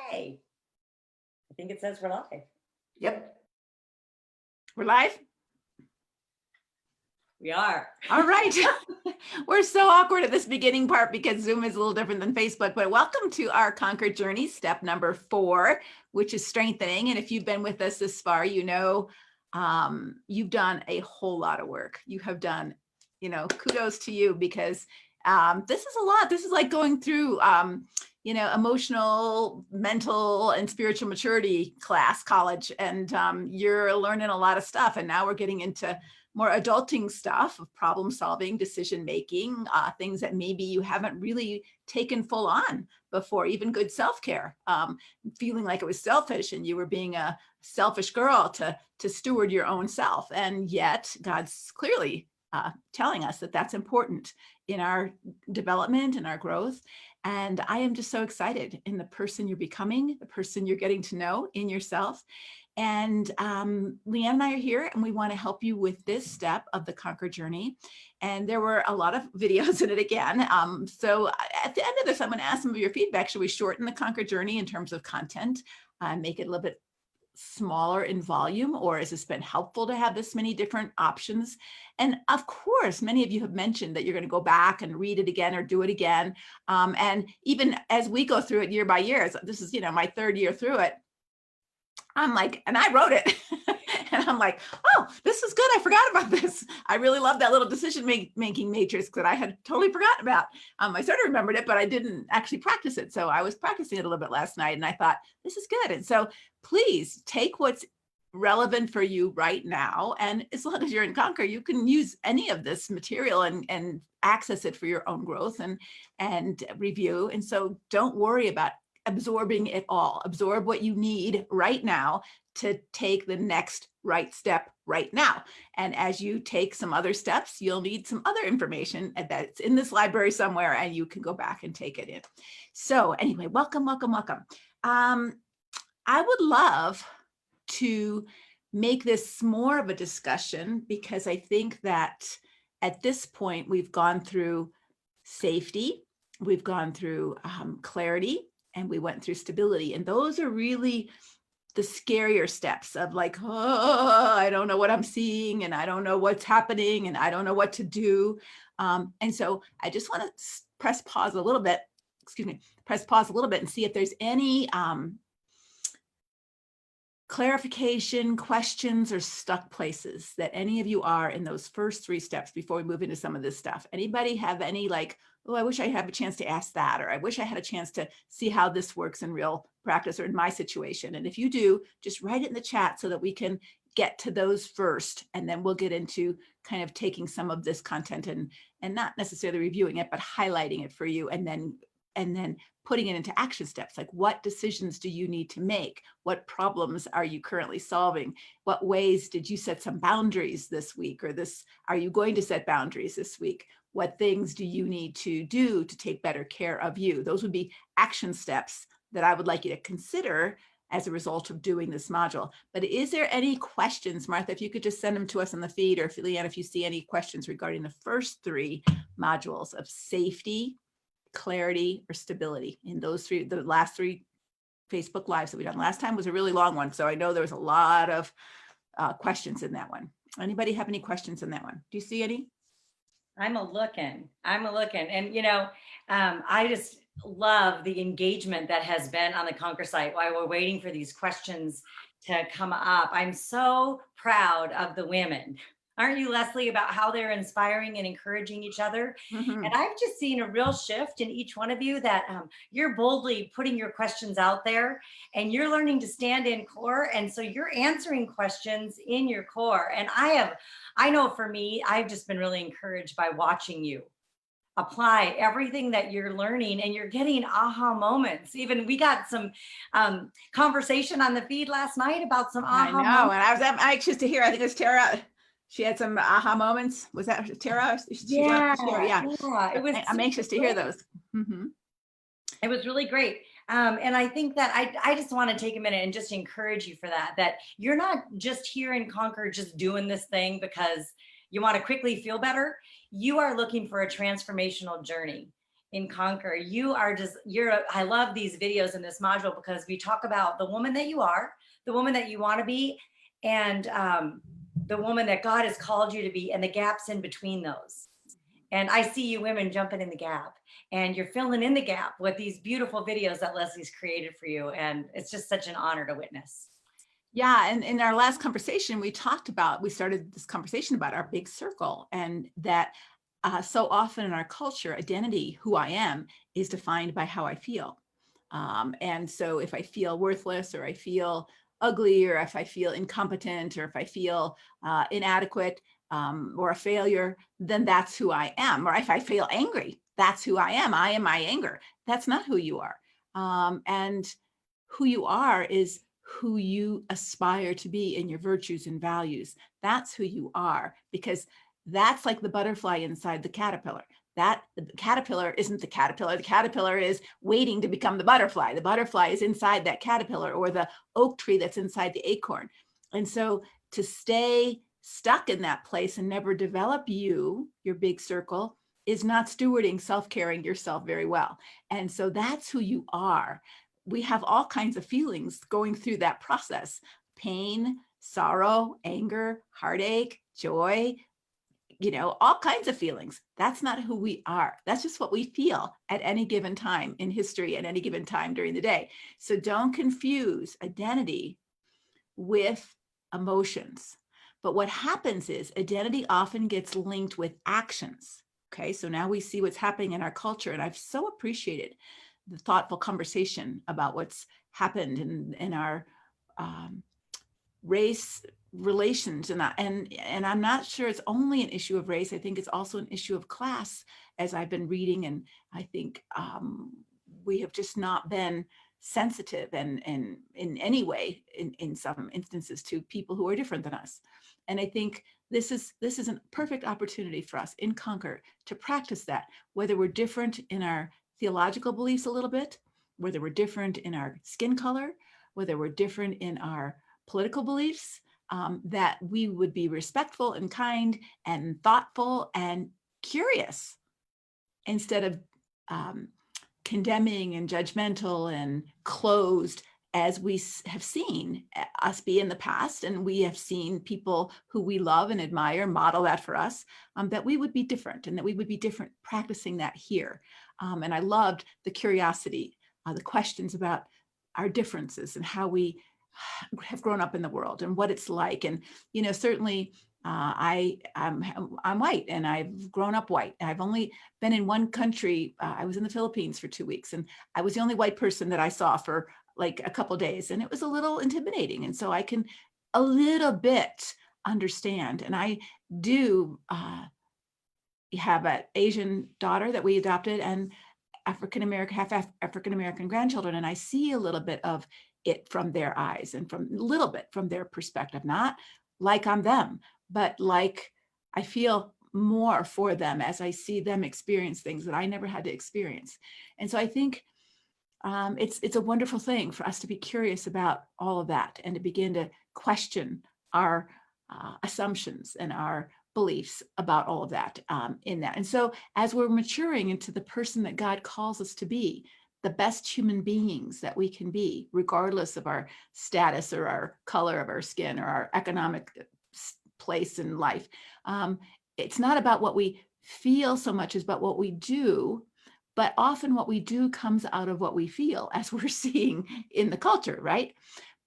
Hey, I think it says we're live. Yep. We're live? We are. All right. We're so awkward at this beginning part because Zoom is a little different than Facebook, but welcome to our Conquer Journey, step number 4, which is strengthening. And if you've been with us this far, you know you've done a whole lot of work. You have done, kudos to you because this is a lot. This is like going through emotional, mental, and spiritual maturity class, college, and you're learning a lot of stuff. And now we're getting into more adulting stuff of problem solving, decision making, things that maybe you haven't really taken full on before, even good self-care, feeling like it was selfish and you were being a selfish girl to steward your own self. And yet God's clearly telling us that that's important in our development and our growth. And I am just so excited in the person you're becoming, the person you're getting to know in yourself. And Leanne and I are here and we want to help you with this step of the Conquer Journey. And there were a lot of videos in it again. So at the end of this, I'm going to ask some of your feedback. Should we shorten the Conquer Journey in terms of content, make it a little bit smaller in volume, or has this been helpful to have this many different options? And of course, many of you have mentioned that you're going to go back and read it again or do it again. And even as we go through it year by year, this is, my 3rd year through it, I'm like, and I wrote it and I'm like, oh, this is good. I forgot about this. I really love that little decision making matrix that I had totally forgotten about. I sort of remembered it, but I didn't actually practice it. So I was practicing it a little bit last night and I thought, this is good. And so please take what's relevant for you right now. And as long as you're in Conquer, you can use any of this material and access it for your own growth and review. And so don't worry about absorbing it all. Absorb what you need right now to take the next right step right now. And as you take some other steps, you'll need some other information that's in this library somewhere and you can go back and take it in. So anyway, welcome. I would love to make this more of a discussion because I think that at this point we've gone through safety, we've gone through clarity, and we went through stability. And those are really the scarier steps of like, oh, I don't know what I'm seeing and I don't know what's happening and I don't know what to do. And so I just want to press pause a little bit and see if there's any clarification, questions, or stuck places that any of you are in those first 3 steps before we move into some of this stuff. Anybody have any like, oh, I wish I had a chance to ask that, or I wish I had a chance to see how this works in real practice or in my situation? And if you do, just write it in the chat so that we can get to those first, and then we'll get into kind of taking some of this content and not necessarily reviewing it, but highlighting it for you, and then putting it into action steps. Like, what decisions do you need to make? What problems are you currently solving? What ways did you set some boundaries this week, or are you going to set boundaries this week? What things do you need to do to take better care of you? Those would be action steps that I would like you to consider as a result of doing this module. But is there any questions, Martha? If you could just send them to us in the feed, or if Leanne, if you see any questions regarding the first 3 modules of safety, clarity, or stability in those 3, the last 3 Facebook Lives that we done. Last time was a really long one, so I know there was a lot of questions in that one. Anybody have any questions in that one? Do you see any? I'm a looking. And, I just love the engagement that has been on the Conquer site while we're waiting for these questions to come up. I'm so proud of the women. Aren't you, Leslie, about how they're inspiring and encouraging each other? Mm-hmm. And I've just seen a real shift in each one of you that you're boldly putting your questions out there and you're learning to stand in core. And so you're answering questions in your core. And I know for me, I've just been really encouraged by watching you apply everything that you're learning, and you're getting aha moments. Even we got some conversation on the feed last night about some aha moments. I know, and I was anxious to hear. I think it was Tara. She had some aha moments. Was that Tara? Yeah. It was. I'm anxious to hear those. Mm-hmm. It was really great. And I think that I just want to take a minute and just encourage you for that you're not just here in Conquer just doing this thing because you want to quickly feel better. You are looking for a transformational journey. in Conquer. You are just, I love these videos in this module because we talk about the woman that you are, the woman that you want to be, and the woman that God has called you to be, and the gaps in between those. And I see you women jumping in the gap, and you're filling in the gap with these beautiful videos that Leslie's created for you. And it's just such an honor to witness. Yeah, and in our last conversation, we started this conversation about our big circle, and that so often in our culture, identity, who I am, is defined by how I feel. And so if I feel worthless, or I feel ugly, or if I feel incompetent, or if I feel inadequate, or a failure, then that's who I am. Or if I feel angry, that's who I am. I am my anger. That's not who you are. And who you are is who you aspire to be in your virtues and values. That's who you are, because that's like the butterfly inside the caterpillar. That the caterpillar isn't the caterpillar. The caterpillar is waiting to become the butterfly. The butterfly is inside that caterpillar, or the oak tree that's inside the acorn. And so to stay stuck in that place and never develop your big circle, is not stewarding, self-caring yourself very well. And so that's who you are. We have all kinds of feelings going through that process: pain, sorrow, anger, heartache, joy, all kinds of feelings. That's not who we are. That's just what we feel at any given time in history, at any given time during the day. So don't confuse identity with emotions. But what happens is identity often gets linked with actions. Okay, so now we see what's happening in our culture. And I've so appreciated the thoughtful conversation about what's happened in our race relations. And I'm not sure it's only an issue of race. I think it's also an issue of class, as I've been reading. And I think we have just not been sensitive and in any way, in some instances, to people who are different than us. And I think this is a perfect opportunity for us in Conquer to practice that, whether we're different in our theological beliefs a little bit, whether we're different in our skin color, whether we're different in our political beliefs, that we would be respectful and kind and thoughtful and curious, instead of condemning and judgmental and closed, as we have seen us be in the past. And we have seen people who we love and admire model that for us, that we would be different, and that we would be different practicing that here. And I loved the curiosity, the questions about our differences and how we have grown up in the world and what it's like. And, certainly I'm white, and I've grown up white. I've only been in one country. I was in the Philippines for 2 weeks, and I was the only white person that I saw for like a couple of days, and it was a little intimidating. And so I can a little bit understand. And I do have an Asian daughter that we adopted, and half African American grandchildren, and I see a little bit of it from their eyes, and from a little bit from their perspective, not like I'm them, but like I feel more for them as I see them experience things that I never had to experience. And so I think it's a wonderful thing for us to be curious about all of that, and to begin to question our assumptions and our beliefs about all of that in that. And so as we're maturing into the person that God calls us to be, the best human beings that we can be, regardless of our status or our color of our skin or our economic place in life. It's not about what we feel so much as about what we do, but often what we do comes out of what we feel, as we're seeing in the culture, right?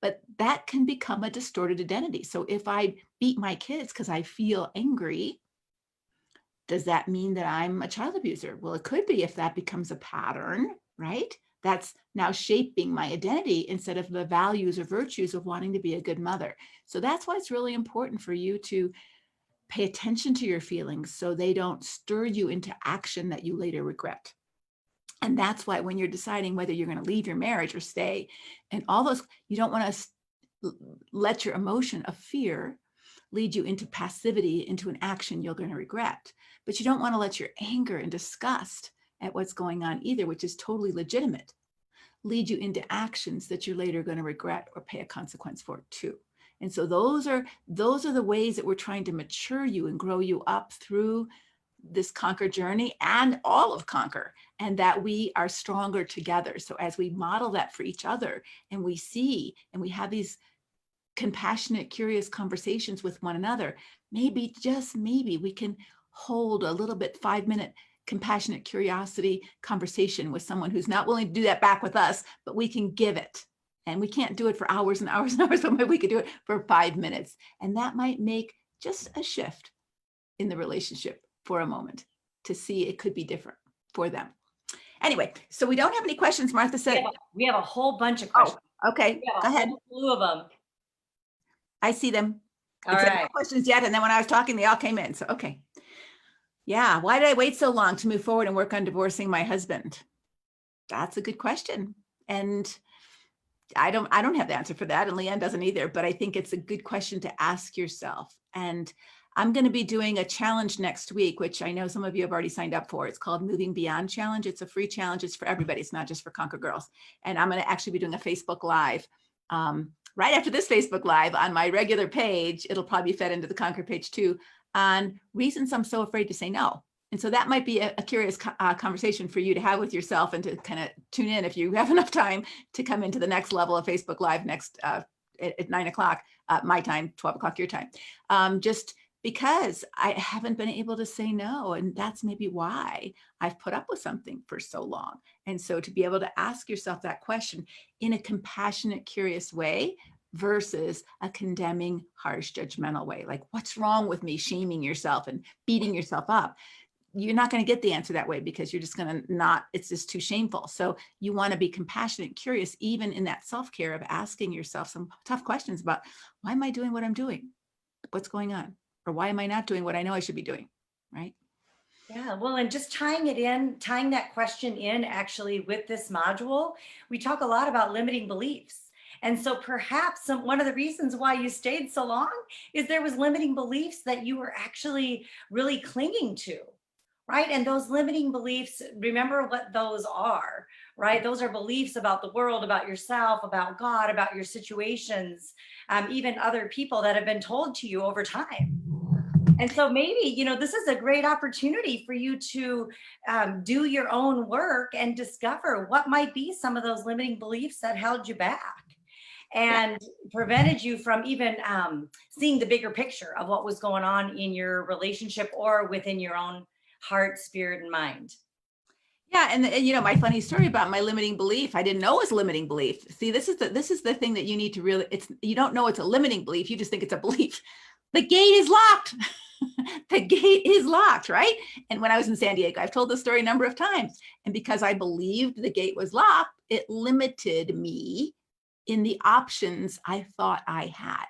But that can become a distorted identity. So if I beat my kids because I feel angry, does that mean that I'm a child abuser? Well, it could be, if that becomes a pattern, right? That's now shaping my identity instead of the values or virtues of wanting to be a good mother. So that's why it's really important for you to pay attention to your feelings, so they don't stir you into action that you later regret. And that's why when you're deciding whether you're going to leave your marriage or stay, and all those, you don't want to let your emotion of fear lead you into passivity, into an action you're going to regret. But you don't want to let your anger and disgust at what's going on either, which is totally legitimate, lead you into actions that you're later going to regret or pay a consequence for too. And so those are the ways that we're trying to mature you and grow you up through this Conquer journey, and all of Conquer. and that we are stronger together. So as we model that for each other, and we see and we have these compassionate, curious conversations with one another, maybe, just maybe, we can hold a little bit 5-minute compassionate curiosity conversation with someone who's not willing to do that back with us, but we can give it. And we can't do it for hours and hours and hours, but maybe we could do it for 5 minutes. And that might make just a shift in the relationship for a moment to see it could be different for them. Anyway, so we don't have any questions. Martha said, we have a whole bunch of questions. okay, We have go a ahead. whole slew of them. I see them. All It said right. no questions yet. And then when I was talking, they all came in. So, okay. Yeah. Why did I wait so long to move forward and work on divorcing my husband? That's a good question. And I don't have the answer for that. And Leanne doesn't either, but I think it's a good question to ask yourself. And I'm going to be doing a challenge next week, which I know some of you have already signed up for. It's called Moving Beyond Challenge. It's a free challenge. It's for everybody. It's not just for Conquer Girls. And I'm going to actually be doing a Facebook Live right after this Facebook Live on my regular page. It'll probably be fed into the Conquer page too, on reasons I'm so afraid to say no. And so that might be a curious conversation for you to have with yourself, and to kind of tune in if you have enough time to come into the next level of Facebook Live next at 9 o'clock my time, 12 o'clock your time. Just because I haven't been able to say no. And that's maybe why I've put up with something for so long. And so to be able to ask yourself that question in a compassionate, curious way versus a condemning, harsh, judgmental way, like, what's wrong with me, shaming yourself and beating yourself up. You're not going to get the answer that way, because you're just going to not, it's just too shameful. So you want to be compassionate, curious, even in that self-care of asking yourself some tough questions about, why am I doing what I'm doing? What's going on? Or why am I not doing what I know I should be doing? Right? Yeah, well, and just tying that question in actually with this module, we talk a lot about limiting beliefs. And so perhaps one of the reasons why you stayed so long is there was limiting beliefs that you were actually really clinging to, right? And those limiting beliefs, remember what those are, right? Those are beliefs about the world, about yourself, about God, about your situations, even other people that have been told to you over time. And so maybe, this is a great opportunity for you to do your own work and discover what might be some of those limiting beliefs that held you back and prevented you from even seeing the bigger picture of what was going on in your relationship or within your own heart, spirit, and mind. Yeah, and my funny story about my limiting belief, I didn't know it was a limiting belief. See, this is the thing that you need to really, you don't know it's a limiting belief, you just think it's a belief. The gate is locked. The gate is locked, right? And when I was in San Diego, I've told this story a number of times. And because I believed the gate was locked, it limited me in the options I thought I had.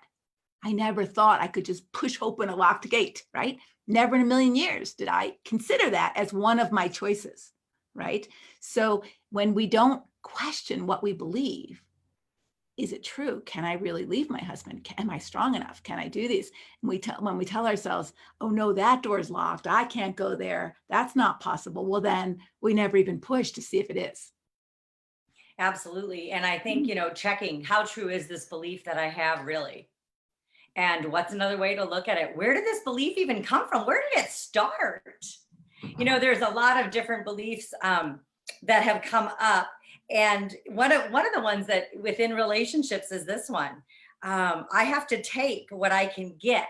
I never thought I could just push open a locked gate, right? Never in a million years did I consider that as one of my choices, right? So when we don't question what we believe, is it true? Can I really leave my husband? Am I strong enough? Can I do this? And when we tell ourselves, oh no, that door is locked, I can't go there, that's not possible. Well, then we never even push to see if it is. Absolutely. And I think, checking how true is this belief that I have really? And what's another way to look at it? Where did this belief even come from? Where did it start? There's a lot of different beliefs that have come up. And one of the ones that within relationships is this one. I have to take what I can get.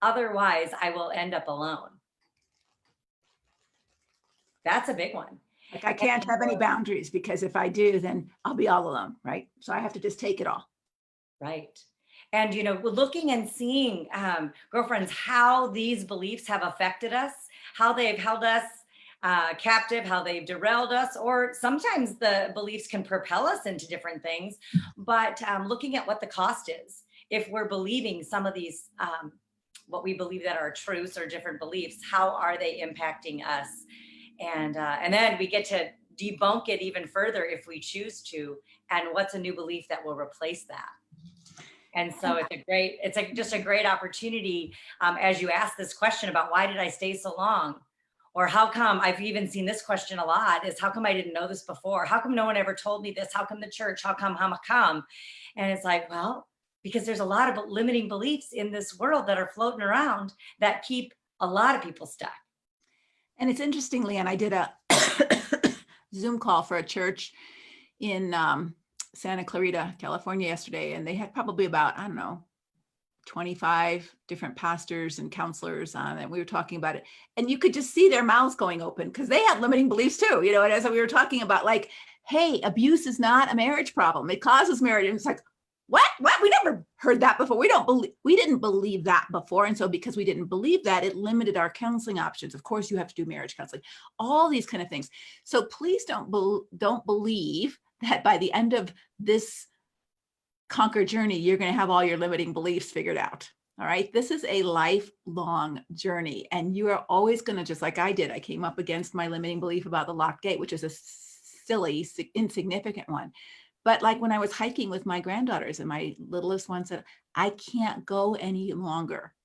Otherwise, I will end up alone. That's a big one. Like, I can't have any boundaries, because if I do, then I'll be all alone, right? So I have to just take it all. Right. And, looking and seeing, girlfriends, how these beliefs have affected us, how they've held us captive, how they've derailed us, or sometimes the beliefs can propel us into different things. But looking at what the cost is, if we're believing some of these, what we believe that are truths or different beliefs, how are they impacting us? And then we get to debunk it even further if we choose to. And what's a new belief that will replace that? And so it's just a great opportunity as you ask this question about why did I stay so long? Or how come, I've even seen this question a lot, is how come I didn't know this before? How come no one ever told me this? How come the church? How come? And it's like, well, because there's a lot of limiting beliefs in this world that are floating around that keep a lot of people stuck. And it's interesting, Leanne, I did a Zoom call for a church in Santa Clarita, California yesterday, and they had probably about, I don't know, 25 different pastors and counselors on, and we were talking about it, and you could just see their mouths going open because they have limiting beliefs too, you know. And as we were talking about, like, hey, abuse is not a marriage problem, it causes marriage. And it's like, what we never heard that before. We didn't believe that before. And so because we didn't believe that, it limited our counseling options. Of course you have to do marriage counseling, all these kind of things. So please don't believe that by the end of this Conquer journey, you're going to have all your limiting beliefs figured out. All right. This is a lifelong journey, and you are always going to, just like I did, I came up against my limiting belief about the locked gate, which is a silly, insignificant one. But like when I was hiking with my granddaughters, and my littlest one said, I can't go any longer.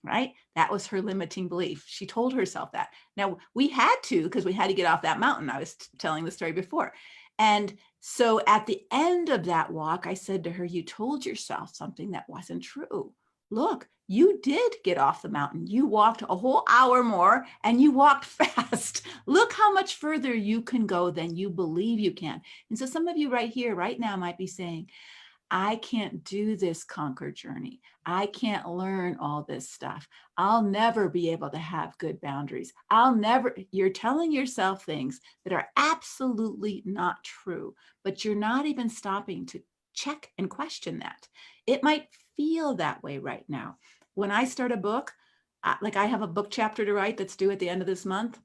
Right? That was her limiting belief. She told herself that. Now we had to, because we had to get off that mountain. I was telling the story before. And so at the end of that walk, I said to her, you told yourself something that wasn't true. Look, you did get off the mountain. You walked a whole hour more, and you walked fast. Look how much further you can go than you believe you can. And so some of you right here, right now, might be saying, I can't do this Conquer journey. I can't learn all this stuff. I'll never be able to have good boundaries. You're telling yourself things that are absolutely not true, but you're not even stopping to check and question that. It might feel that way right now. When I start a book, like I have a book chapter to write that's due at the end of this month.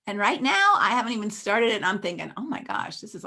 And right now I haven't even started it. And I'm thinking, oh my gosh, this is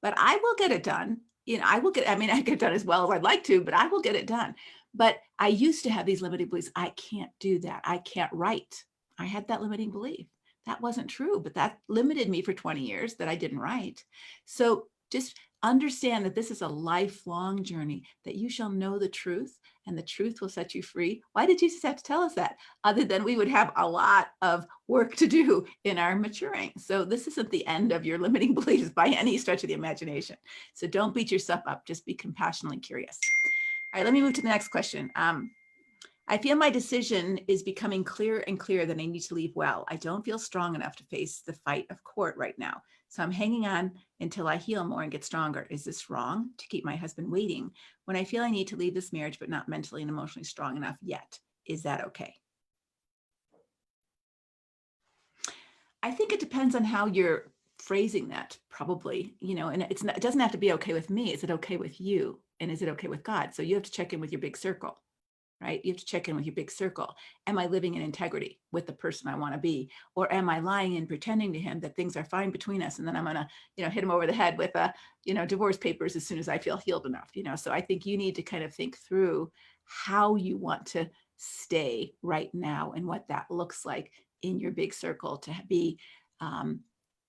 but I will get it done. You know, I get it done as well as I'd like to, but I will get it done. But I used to have these limiting beliefs. I can't do that. I can't write. I had that limiting belief. That wasn't true, but that limited me for 20 years that I didn't write. So just understand that this is a lifelong journey, that you shall know the truth, and the truth will set you free. Why did Jesus have to tell us that? Other than we would have a lot of work to do in our maturing. So this isn't the end of your limiting beliefs by any stretch of the imagination. So don't beat yourself up, just be compassionately curious. All right, let me move to the next question. I feel my decision is becoming clearer and clearer that I need to leave well. I don't feel strong enough to face the fight of court right now. So I'm hanging on until I heal more and get stronger. Is this wrong to keep my husband waiting when I feel I need to leave this marriage, but not mentally and emotionally strong enough yet? Is that okay? I think it depends on how you're phrasing that, probably, you know, and it doesn't have to be okay with me. Is it okay with you? And is it okay with God? So you have to check in with your big circle. Right? You have to check in with your big circle. Am I living in integrity with the person I want to be? Or am I lying and pretending to him that things are fine between us? And then I'm going to, hit him over the head with divorce papers as soon as I feel healed enough, So I think you need to kind of think through how you want to stay right now and what that looks like in your big circle, to be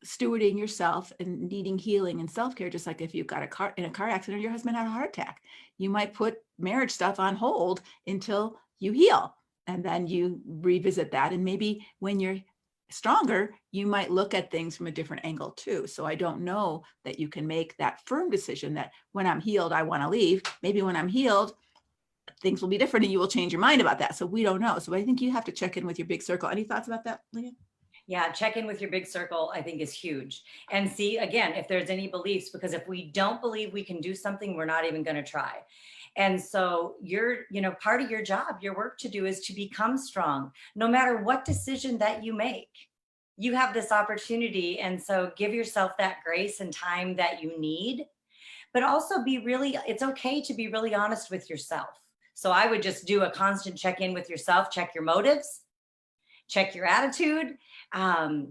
stewarding yourself and needing healing and self-care. Just like if you got in a car accident, or your husband had a heart attack, you might put marriage stuff on hold until you heal, and then you revisit that. And maybe when you're stronger, you might look at things from a different angle too. So I don't know that you can make that firm decision that when I'm healed, I want to leave. Maybe when I'm healed, things will be different and you will change your mind about that. So we don't know. So I think you have to check in with your big circle. Any thoughts about that, Leah? Yeah, check in with your big circle, I think, is huge. And see, again, if there's any beliefs, because if we don't believe we can do something, we're not even going to try. And so part of your job, your work to do is to become strong, no matter what decision that you make. You have this opportunity. And so give yourself that grace and time that you need, but also it's okay to be really honest with yourself. So I would just do a constant check-in with yourself, check your motives, check your attitude. Are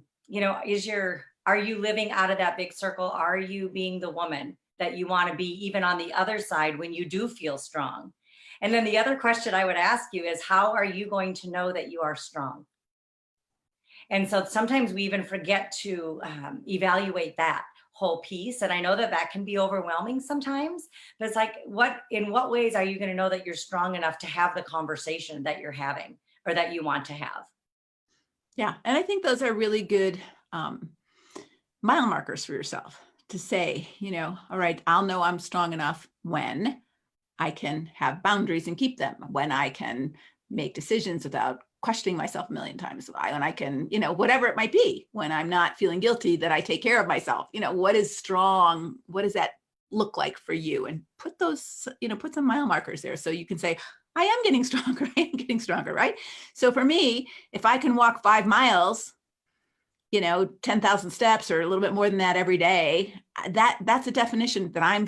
you living out of that big circle? Are you being the woman that you want to be, even on the other side when you do feel strong? And then the other question I would ask you is, how are you going to know that you are strong? And so sometimes we even forget to evaluate that whole piece. And I know that can be overwhelming sometimes, but it's like, in what ways are you going to know that you're strong enough to have the conversation that you're having or that you want to have? Yeah. And I think those are really good mile markers for yourself to say, all right, I'll know I'm strong enough when I can have boundaries and keep them, when I can make decisions without questioning myself a million times, and I can, whatever it might be, when I'm not feeling guilty, that I take care of myself. What is strong? What does that look like for you? And put those, put some mile markers there so you can say, I am getting stronger. I am getting stronger, right? So for me, if I can walk 5 miles, 10,000 steps or a little bit more than that every day, that's a definition that I'm,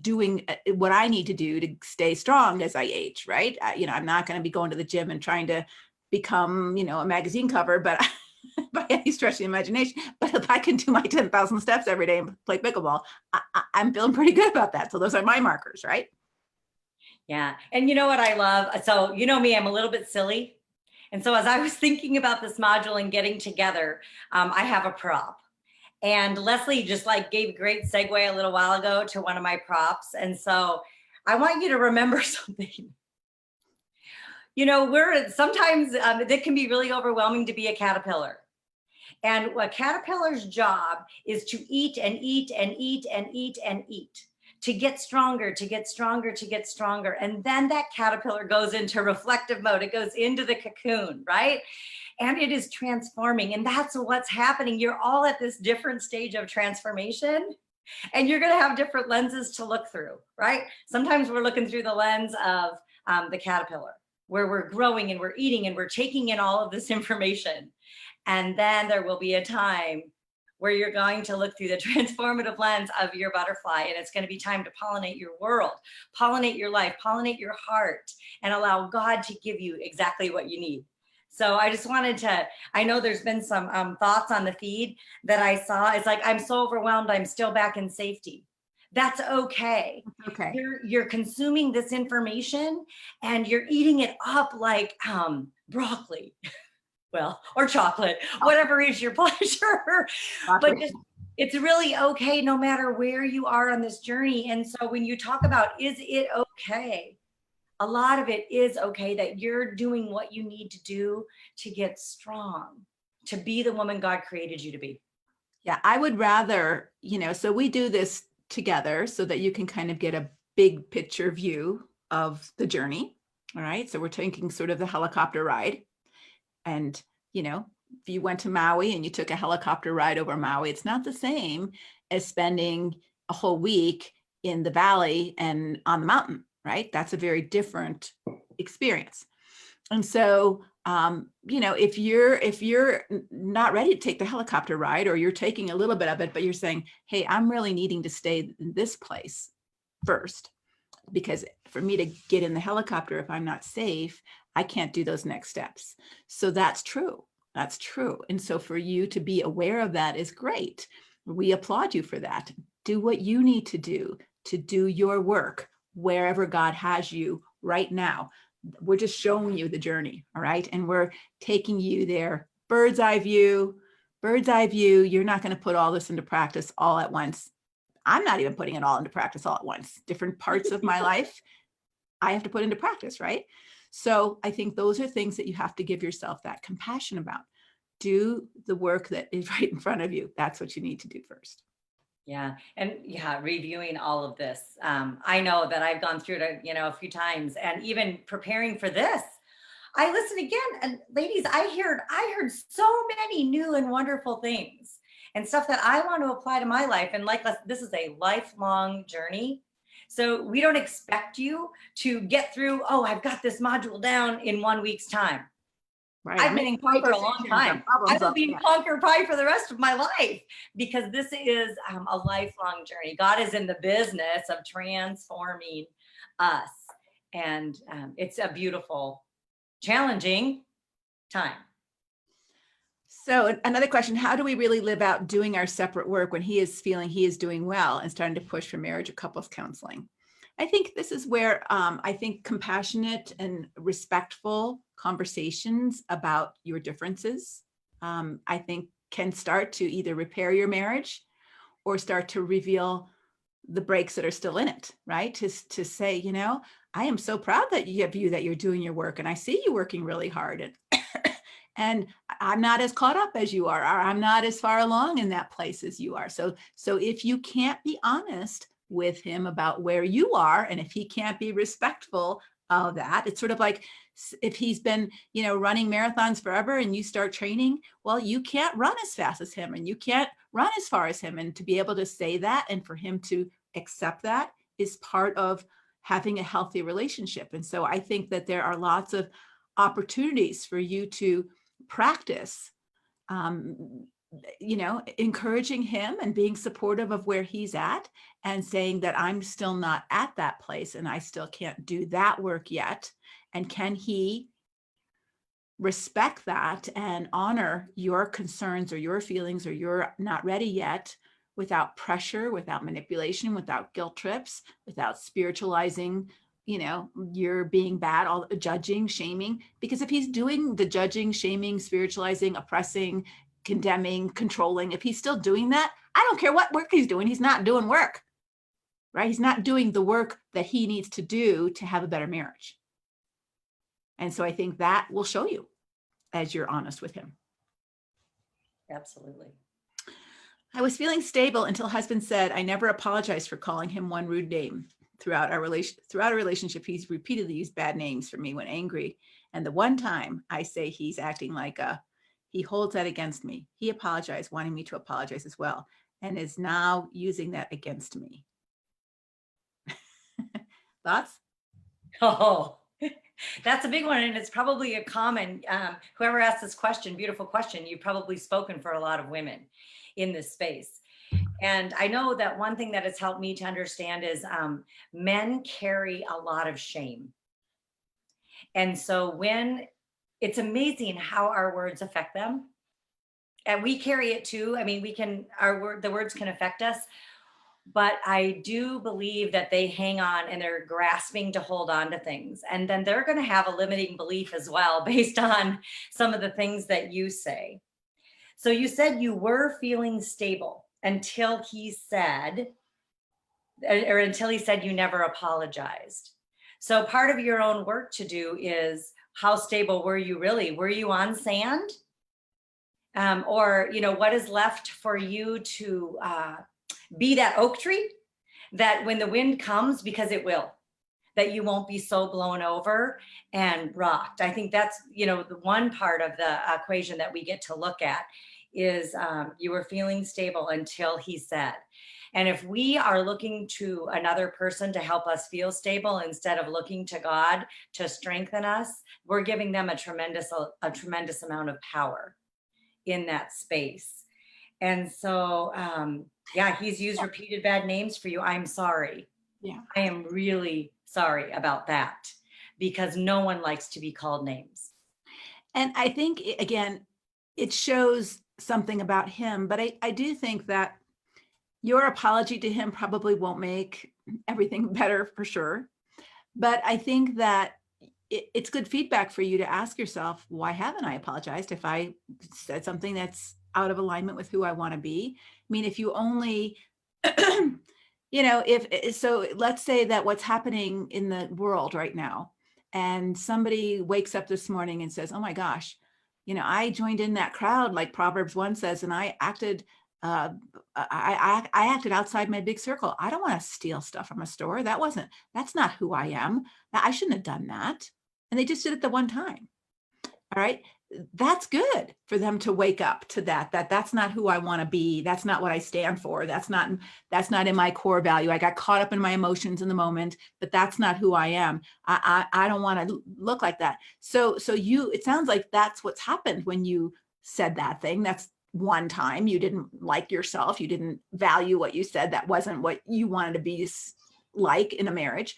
doing what I need to do to stay strong as I age, right? I'm not going to be going to the gym and trying to become, a magazine cover, but by any stretch of the imagination. But if I can do my 10,000 steps every day and play pickleball, I'm feeling pretty good about that. So those are my markers, right? Yeah. And you know what I love? So, me, I'm a little bit silly. And so as I was thinking about this module and getting together, I have a prop. And Leslie just gave a great segue a little while ago to one of my props. And so I want you to remember something. Sometimes it can be really overwhelming to be a caterpillar. And a caterpillar's job is to eat and eat and eat and eat and eat, to get stronger, to get stronger, to get stronger. And then that caterpillar goes into reflective mode. It goes into the cocoon, right? And it is transforming. And that's what's happening. You're all at this different stage of transformation, and you're going to have different lenses to look through, right? Sometimes we're looking through the lens of the caterpillar, where we're growing and we're eating and we're taking in all of this information. And then there will be a time where you're going to look through the transformative lens of your butterfly, and it's going to be time to pollinate your world, pollinate your life, pollinate your heart, and allow God to give you exactly what you need. So I just wanted to, I know there's been some thoughts on the feed that I saw. It's like, I'm so overwhelmed, I'm still back in safety. That's okay. Okay. You're consuming this information and you're eating it up like broccoli. Well, or chocolate, whatever is your pleasure. But it's really okay no matter where you are on this journey. And so when you talk about, is it okay? A lot of it is okay that you're doing what you need to do to get strong, to be the woman God created you to be. Yeah, I would rather, so we do this together so that you can kind of get a big picture view of the journey. All right. So we're taking sort of the helicopter ride. And, if you went to Maui and you took a helicopter ride over Maui, it's not the same as spending a whole week in the valley and on the mountain, right? That's a very different experience. And so, if you're not ready to take the helicopter ride, or you're taking a little bit of it, but you're saying, hey, I'm really needing to stay in this place first, because for me to get in the helicopter, if I'm not safe, I can't do those next steps. So that's true. That's true. And so for you to be aware of that is great. We applaud you for that. Do what you need to do your work wherever God has you right now. We're just showing you the journey. All right. And we're taking you there. Bird's eye view. You're not going to put all this into practice all at once. I'm not even putting it all into practice all at once. Different parts of my life, I have to put into practice, right? So I think those are things that you have to give yourself that compassion about. Do the work that is right in front of you. That's what you need to do first. Yeah. And reviewing all of this. I know that I've gone through it, a few times, and even preparing for this, I listened again, and ladies, I heard so many new and wonderful things and stuff that I want to apply to my life. And this is a lifelong journey. So we don't expect you to get through, I've got this module down in 1 week's time. Right. I've been in pie for a long time. I will be in conquer pie for the rest of my life, because this is a lifelong journey. God is in the business of transforming us. And it's a beautiful, challenging time. So another question, how do we really live out doing our separate work when he is feeling he is doing well and starting to push for marriage or couples counseling? I think this is where I think compassionate and respectful conversations about your differences, I think can start to either repair your marriage or start to reveal the breaks that are still in it, right? To say, I am so proud that you're doing your work, and I see you working really hard, and I'm not as caught up as you are, or I'm not as far along in that place as you are. So if you can't be honest with him about where you are, and if he can't be respectful of that. It's sort of like if he's been, running marathons forever and you start training, well, you can't run as fast as him and you can't run as far as him. And to be able to say that and for him to accept that is part of having a healthy relationship. And so I think that there are lots of opportunities for you to practice, encouraging him and being supportive of where he's at and saying that I'm still not at that place and I still can't do that work yet. And can he respect that and honor your concerns or your feelings or you're not ready yet without pressure, without manipulation, without guilt trips, without spiritualizing, you're being bad, all judging, shaming. Because if he's doing the judging, shaming, spiritualizing, oppressing, condemning, controlling, if he's still doing that, I don't care what work he's doing, he's not doing work, right? He's not doing the work that he needs to do to have a better marriage. And so I think that will show you as you're honest with him. Absolutely. I was feeling stable until husband said, I never apologized for calling him one rude name. Throughout our relationship, he's repeatedly used bad names for me when angry. And the one time I say he's acting like he holds that against me. He apologized, wanting me to apologize as well, and is now using that against me. Thoughts? Oh, that's a big one. And it's probably a common, whoever asked this question, beautiful question, you've probably spoken for a lot of women in this space. And I know that one thing that has helped me to understand is men carry a lot of shame. And so it's amazing how our words affect them. And we carry it too. I mean, the words can affect us, but I do believe that they hang on and they're grasping to hold on to things. And then they're going to have a limiting belief as well, based on some of the things that you say. So you said you were feeling stable until he said you never apologized. So part of your own work to do is, how stable were you really? Were you on sand? Or, what is left for you to be that oak tree that when the wind comes, because it will, that you won't be so blown over and rocked. I think that's, the one part of the equation that we get to look at is you were feeling stable until he said. And if we are looking to another person to help us feel stable instead of looking to God to strengthen us, we're giving them a tremendous amount of power in that space. And so, he's used repeated bad names for you. I'm sorry. Yeah. I am really sorry about that, because no one likes to be called names. And I think, again, it shows something about him, but I do think that your apology to him probably won't make everything better for sure. But I think that it's good feedback for you to ask yourself, why haven't I apologized if I said something that's out of alignment with who I want to be? I mean, if you only, so let's say that what's happening in the world right now, and somebody wakes up this morning and says, oh my gosh, I joined in that crowd, like Proverbs 1 says, and I acted I acted outside my big circle. I don't want to steal stuff from a store. That's not who I am. I shouldn't have done that. And they just did it the one time. All right. That's good for them to wake up to that's not who I want to be. That's not what I stand for. That's not in my core value. I got caught up in my emotions in the moment, but that's not who I am. I don't want to look like that. So it sounds like that's what's happened when you said that thing. That's one time you didn't like yourself. You didn't value what you said. That wasn't what you wanted to be like in a marriage.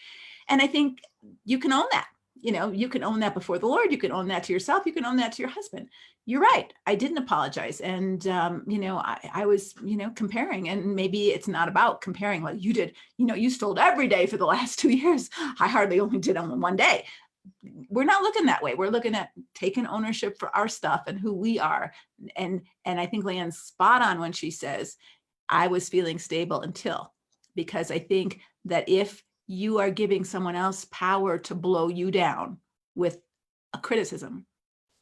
And I think you can own that. You can own that before the Lord. You can own that to yourself. You can own that to your husband. You're right. I didn't apologize. And, I was, comparing, and maybe it's not about comparing like you did, you stole every day for the last 2 years. I hardly only did on one day. We're not looking that way. We're looking at taking ownership for our stuff and who we are. And I think Leanne's spot on when she says, I was feeling stable until, because I think that if you are giving someone else power to blow you down with a criticism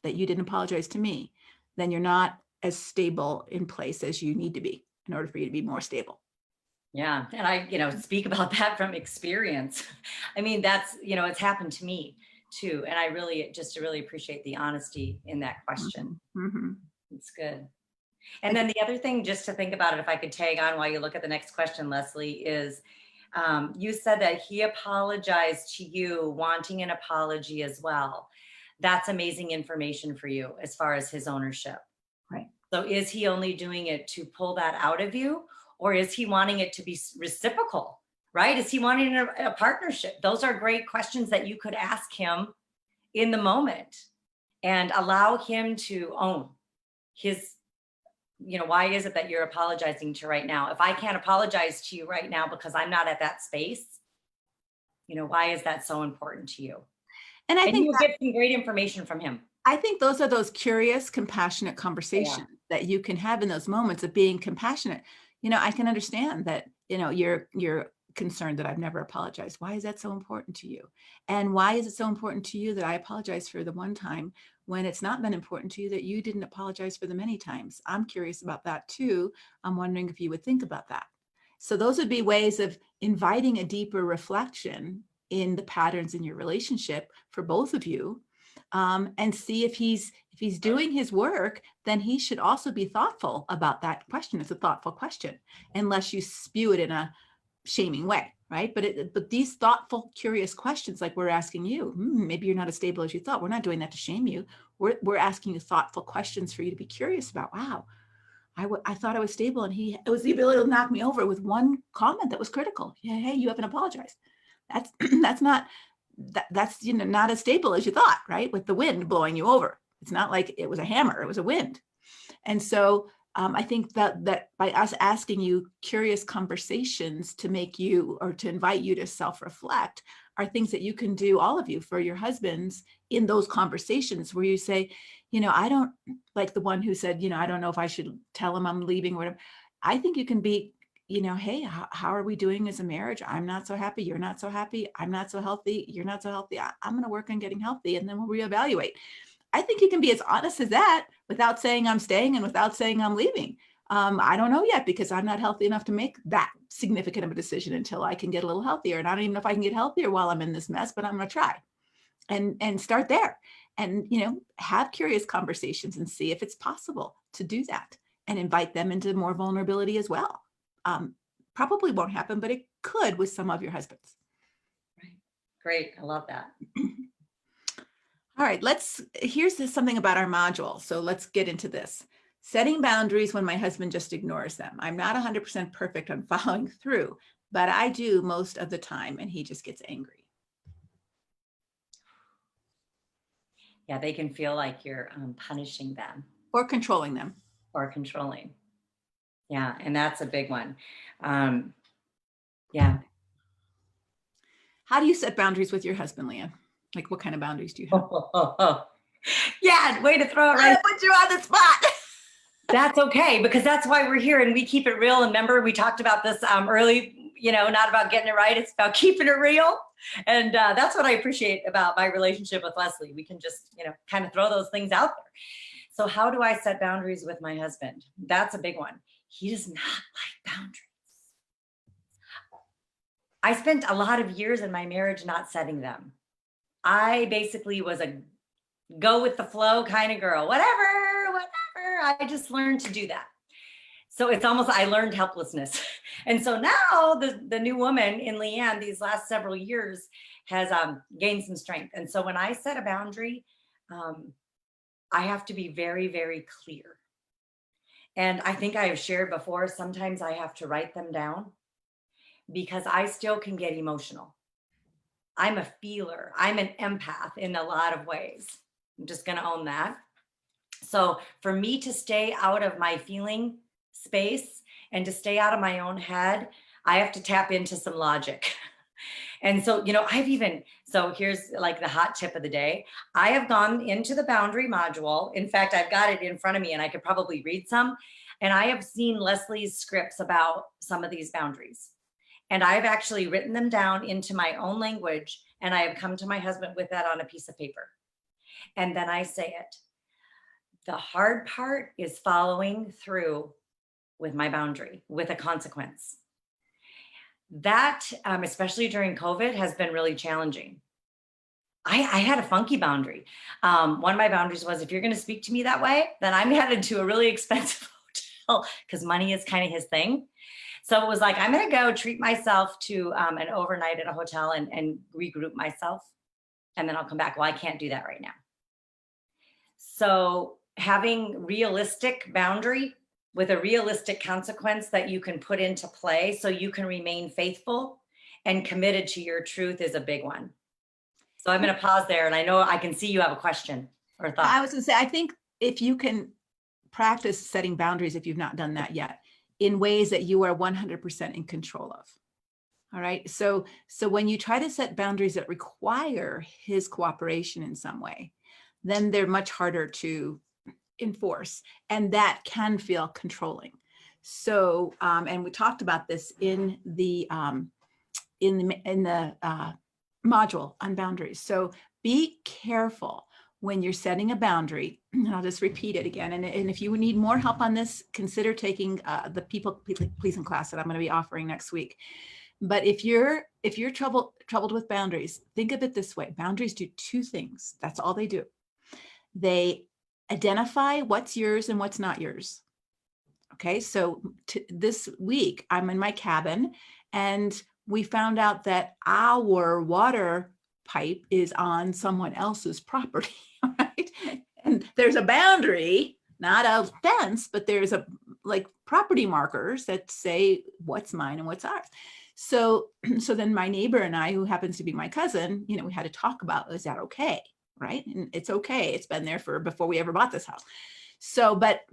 that you didn't apologize to me, then you're not as stable in place as you need to be in order for you to be more stable. Yeah. And I, speak about that from experience. I mean, that's, it's happened to me too. And I really appreciate the honesty in that question. Mhm, mhm. It's good. And Like, then the other thing, just to think about it, if I could tag on while you look at the next question, Leslie, is you said that he apologized to you, wanting an apology as well. That's amazing information for you as far as his ownership. right. So is he only doing it to pull that out of you, or is he wanting it to be reciprocal? Right? Is he wanting a partnership? Those are great questions that you could ask him in the moment and allow him to own his, why is it that you're apologizing to right now? If I can't apologize to you right now because I'm not at that space, why is that so important to you? And And you will get some great information from him. I think those are those curious, compassionate Yeah. conversations that you can have in those moments of being compassionate. I can understand that, you're concerned that I've never apologized. Why is that so important to you? And why is it so important to you that I apologize for the one time when it's not been important to you that you didn't apologize for the many times? I'm curious about that too. I'm wondering if you would think about that. So those would be ways of inviting a deeper reflection in the patterns in your relationship for both of you, and see if he's doing his work, then he should also be thoughtful about that question. It's a thoughtful question, unless you spew it in a shaming way, right? But these thoughtful, curious questions, like we're asking you, maybe you're not as stable as you thought. We're not doing that to shame you. We're asking you thoughtful questions for you to be curious about. Wow, I thought I was stable, and it was the ability to knock me over with one comment that was critical. Yeah, hey, you haven't apologized. That's that's not that's not as stable as you thought, right? With the wind blowing you over. It's not like it was a hammer, it was a wind. And so I think that by us asking you curious conversations to make you, or to invite you to self-reflect, are things that you can do, all of you, for your husbands in those conversations where you say, I don't, like the one who said, I don't know if I should tell him I'm leaving or whatever. I think you can be, hey, how are we doing as a marriage? I'm not so happy. You're not so happy. I'm not so healthy. You're not so healthy. I'm going to work on getting healthy, and then we'll reevaluate. I think you can be as honest as that without saying I'm staying and without saying I'm leaving. I don't know yet, because I'm not healthy enough to make that significant of a decision until I can get a little healthier. And I don't even know if I can get healthier while I'm in this mess, but I'm going to try and start there, and have curious conversations and see if it's possible to do that, and invite them into more vulnerability as well. Probably won't happen, but it could with some of your husbands. Right. Great. I love that. All right, here's something about our module. So let's get into this. Setting boundaries when my husband just ignores them. I'm not 100% perfect on following through, but I do most of the time, and he just gets angry. Yeah, they can feel like you're punishing them Or controlling them. or controlling. Yeah, and that's a big one. Yeah. How do you set boundaries with your husband, Leanne? Like, what kind of boundaries do you have? Yeah, way to throw it I right. put you on the spot. That's okay, because that's why we're here and we keep it real. And remember, we talked about this early, not about getting it right. It's about keeping it real. And that's what I appreciate about my relationship with Leslie. We can just, kind of throw those things out there. So how do I set boundaries with my husband? That's a big one. He does not like boundaries. I spent a lot of years in my marriage not setting them. I basically was a go with the flow kind of girl. Whatever. I just learned to do that. So it's almost, I learned helplessness. And so now the new woman in Leanne these last several years has gained some strength. And so when I set a boundary, I have to be very, very clear. And I think I have shared before, sometimes I have to write them down because I still can get emotional. I'm a feeler. I'm an empath in a lot of ways. I'm just going to own that. So for me to stay out of my feeling space and to stay out of my own head, I have to tap into some logic. And so, so here's like the hot tip of the day. I have gone into the boundary module. In fact, I've got it in front of me and I could probably read some. And I have seen Leslie's scripts about some of these boundaries. And I've actually written them down into my own language. And I have come to my husband with that on a piece of paper. And then I say it. The hard part is following through with my boundary, with a consequence. that, especially during COVID, has been really challenging. I had a funky boundary. One of my boundaries was, if you're going to speak to me that way, then I'm headed to a really expensive hotel, because money is kind of his thing. So it was like, I'm going to go treat myself to an overnight at a hotel and regroup myself. And then I'll come back. Well, I can't do that right now. So having realistic boundary with a realistic consequence that you can put into play so you can remain faithful and committed to your truth is a big one. So I'm going to pause there, and I know I can see you have a question or thought. I was going to say, I think if you can practice setting boundaries, if you've not done that yet, in ways that you are 100% in control of. All right. So when you try to set boundaries that require his cooperation in some way, then they're much harder to enforce, and that can feel controlling. So, and we talked about this in the module on boundaries. So be careful when you're setting a boundary. And I'll just repeat it again. And if you need more help on this, consider taking the people pleasing class that I'm going to be offering next week. But if you're troubled with boundaries, think of it this way. Boundaries do two things. That's all they do. They identify what's yours and what's not yours. Okay, so this week I'm in my cabin, and we found out that our water pipe is on someone else's property, right? And there's a boundary, not a fence, but there's a property markers that say what's mine and what's ours. So then my neighbor and I, who happens to be my cousin, we had to talk about, is that okay? Right? And it's okay. It's been there before we ever bought this house. So, but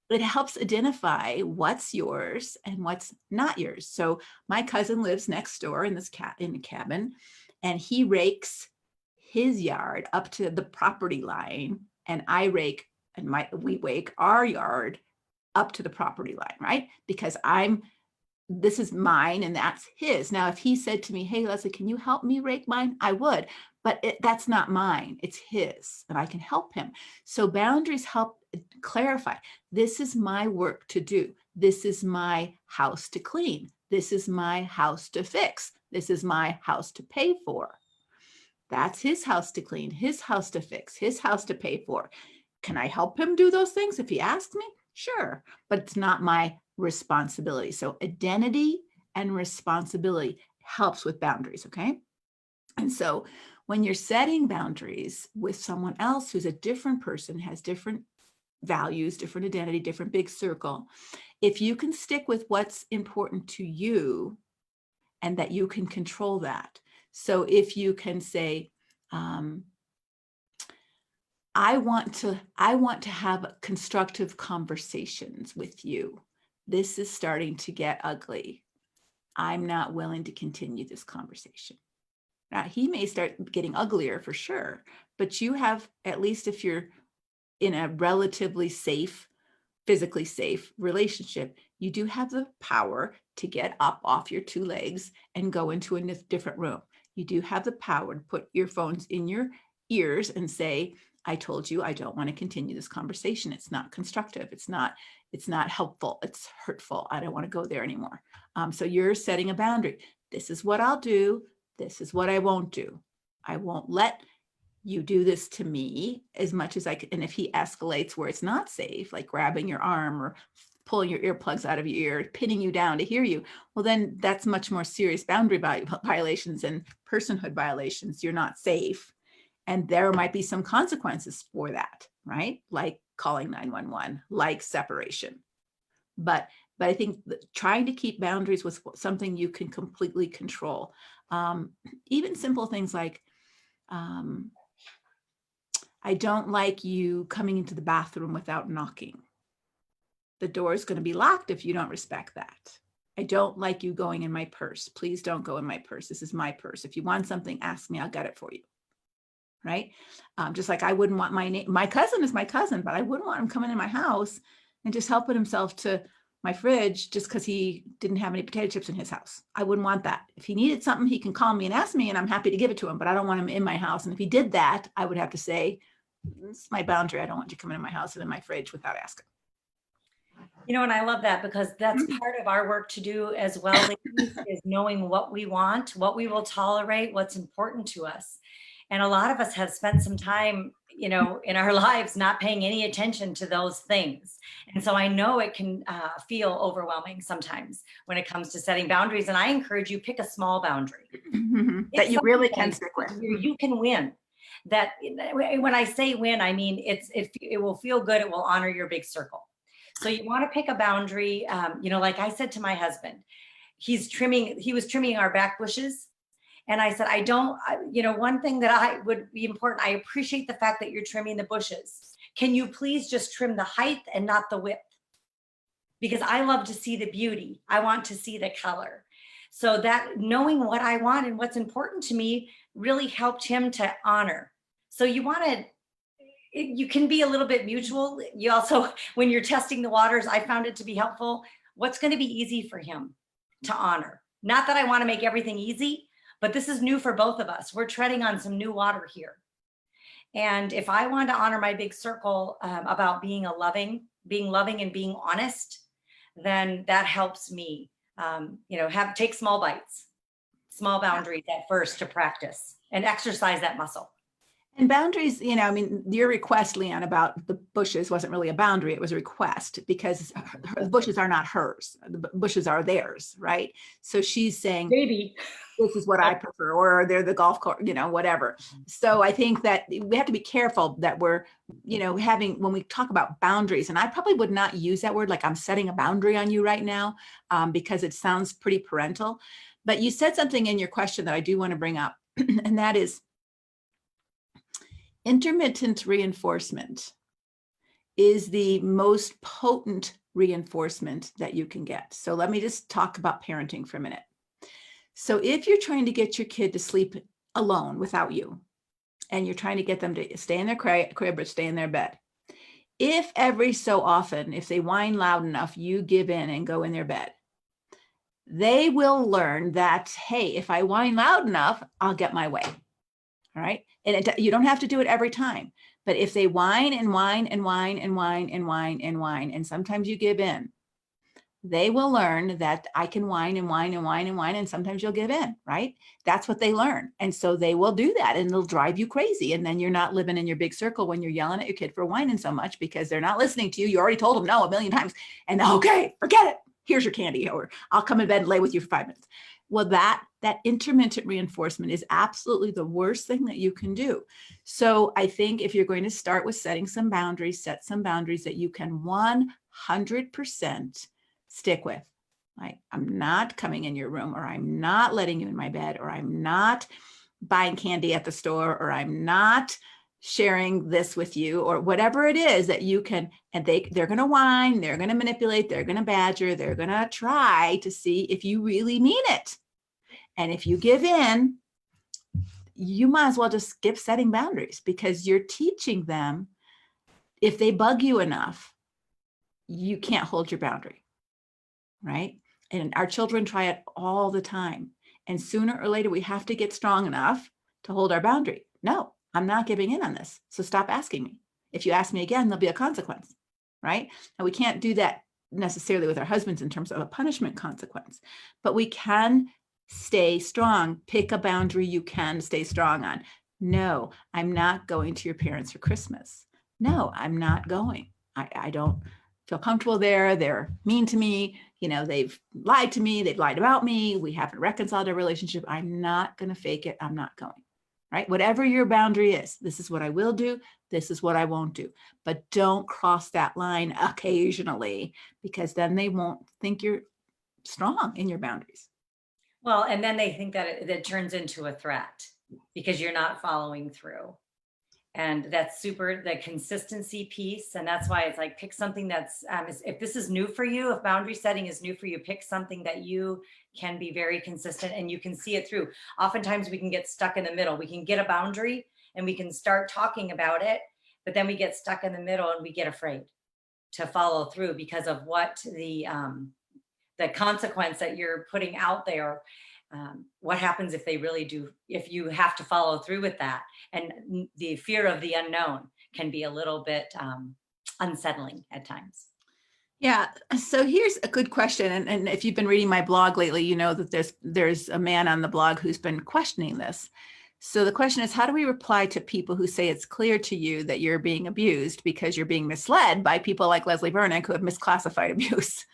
it helps identify what's yours and what's not yours. So my cousin lives next door in in a cabin, and he rakes his yard up to the property line, and I rake we rake our yard up to the property line, right? Because this is mine and that's his. Now, if he said to me, hey, Leslie, can you help me rake mine? I would, but that's not mine, it's his, and I can help him. So boundaries help clarify, this is my work to do. This is my house to clean. This is my house to fix. This is my house to pay for. That's his house to clean, his house to fix, his house to pay for. Can I help him do those things if he asks me? Sure, but it's not my responsibility. So identity and responsibility helps with boundaries, okay? And so when you're setting boundaries with someone else who's a different person, has different values, different identity, different big circle, if you can stick with what's important to you and that you can control that. So if you can say, I want to have constructive conversations with you. This is starting to get ugly. I'm not willing to continue this conversation. Now, he may start getting uglier for sure, but you have, at least if you're in a relatively safe, physically safe relationship, you do have the power to get up off your two legs and go into a different room. You do have the power to put earphones in your ears and say, I told you I don't want to continue this conversation. It's not constructive. It's not helpful. It's hurtful. I don't want to go there anymore. So you're setting a boundary. This is what I'll do. This is what I won't do. I won't let you do this to me as much as I can. And if he escalates where it's not safe, like grabbing your arm or pulling your earplugs out of your ear, pinning you down to hear you, well, then that's much more serious boundary violations and personhood violations. You're not safe. And there might be some consequences for that, right? Like calling 911, like separation. But I think trying to keep boundaries with something you can completely control. Even simple things like, I don't like you coming into the bathroom without knocking. The door is going to be locked if you don't respect that. I don't like you going in my purse. Please don't go in my purse. This is my purse. If you want something, ask me, I'll get it for you. Right? Just like I wouldn't want my cousin is my cousin, but I wouldn't want him coming in my house and just helping himself to my fridge just because he didn't have any potato chips in his house. I wouldn't want that. If he needed something, he can call me and ask me, and I'm happy to give it to him, but I don't want him in my house. And if he did that, I would have to say, this is my boundary. I don't want you coming in my house and in my fridge without asking. You know, and I love that because that's part of our work to do as well, ladies, is knowing what we want, what we will tolerate, what's important to us. And a lot of us have spent some time, you know, in our lives not paying any attention to those things. And so I know it can feel overwhelming sometimes when it comes to setting boundaries. And I encourage you, pick a small boundary. That It's you something really that can stick with. you can win. That when I say win, I mean it will feel good. It will honor your big circle. So you want to pick a boundary. You know, like I said to my husband, he was trimming our back bushes. And I said, you know, one thing that I would be important, I appreciate the fact that you're trimming the bushes. Can you please just trim the height and not the width? Because I love to see the beauty. I want to see the color. So that knowing what I want and what's important to me really helped him to honor. So you want to, you can be a little bit mutual. You also, when you're testing the waters, I found it to be helpful. What's going to be easy for him to honor? Not that I want to make everything easy, but this is new for both of us. We're treading on some new water here. And if I want to honor my big circle about being loving and being honest, then that helps me, you know, take small bites, small boundaries at first to practice and exercise that muscle. And boundaries, you know, I mean, your request, Leanne, about the bushes wasn't really a boundary. It was a request because the bushes are not hers. The bushes are theirs, right? So she's saying, Maybe. this is what I prefer, or they're the golf course, you know, whatever. So I think that we have to be careful that we're, you know, when we talk about boundaries, and I probably would not use that word, like I'm setting a boundary on you right now, because it sounds pretty parental. But you said something in your question that I do want to bring up, and that is intermittent reinforcement is the most potent reinforcement that you can get. So let me just talk about parenting for a minute. So if you're trying to get your kid to sleep alone without you, and you're trying to get them to stay in their crib or stay in their bed, if every so often, if they whine loud enough, you give in and go in their bed, they will learn that, hey, if I whine loud enough, I'll get my way. All right. And you don't have to do it every time, but if they whine and whine and whine and whine and whine and whine, and sometimes you give in, they will learn that I can whine and whine and whine and whine, and sometimes you'll give in, right? That's what they learn. And so they will do that, and they'll drive you crazy. And then you're not living in your big circle when you're yelling at your kid for whining so much because they're not listening to you. You already told them no a million times. And okay, forget it. Here's your candy, or I'll come in bed and lay with you for 5 minutes. Well, that intermittent reinforcement is absolutely the worst thing that you can do. So I think if you're going to start with setting some boundaries, set some boundaries that you can 100% stick with. Like, I'm not coming in your room, or I'm not letting you in my bed, or I'm not buying candy at the store, or I'm not sharing this with you, or whatever it is that you can. And they're going to whine, they're going to manipulate, they're going to badger, they're going to try to see if you really mean it. And if you give in, you might as well just skip setting boundaries, because you're teaching them, if they bug you enough, you can't hold your boundary, right? And our children try it all the time. And sooner or later, we have to get strong enough to hold our boundary. No, I'm not giving in on this. So stop asking me. If you ask me again, there'll be a consequence, right? Now, we can't do that necessarily with our husbands in terms of a punishment consequence, but we can stay strong. Pick a boundary you can stay strong on. No, I'm not going to your parents for Christmas. No, I'm not going. I don't feel comfortable there. They're mean to me. You know, they've lied to me. They've lied about me. We haven't reconciled our relationship. I'm not going to fake it. I'm not going, right? Whatever your boundary is, this is what I will do. This is what I won't do. But don't cross that line occasionally, because then they won't think you're strong in your boundaries. Well, and then they think that it turns into a threat because you're not following through. And that's super, the consistency piece. And that's why it's like, pick something that's, if this is new for you, if boundary setting is new for you, pick something that you can be very consistent and you can see it through. Oftentimes we can get stuck in the middle. We can get a boundary and we can start talking about it, but then we get stuck in the middle and we get afraid to follow through because of what the consequence that you're putting out there. What happens if they really do, if you have to follow through with that? And the fear of the unknown can be a little bit unsettling at times. Yeah. So here's a good question. And if you've been reading my blog lately, you know that there's a man on the blog who's been questioning this. So the question is, how do we reply to people who say it's clear to you that you're being abused because you're being misled by people like Leslie Vernick who have misclassified abuse?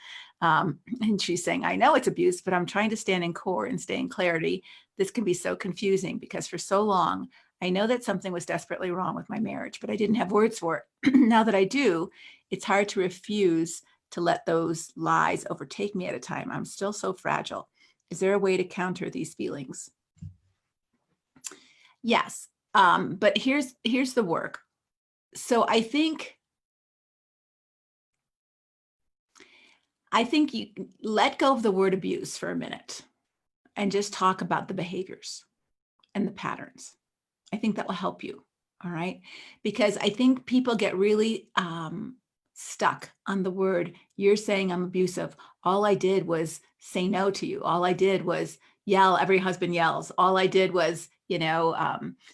And she's saying, I know it's abuse, but I'm trying to stand in core and stay in clarity. This can be so confusing because for so long, I know that something was desperately wrong with my marriage, but I didn't have words for it. Now that I do, it's hard to refuse to let those lies overtake me at a time. I'm still so fragile. Is there a way to counter these feelings? Yes. But here's the work. So I think you let go of the word abuse for a minute and just talk about the behaviors and the patterns. I think that will help you. All right. Because I think people get really stuck on the word. You're saying I'm abusive. All I did was say no to you. All I did was yell. Every husband yells. All I did was, I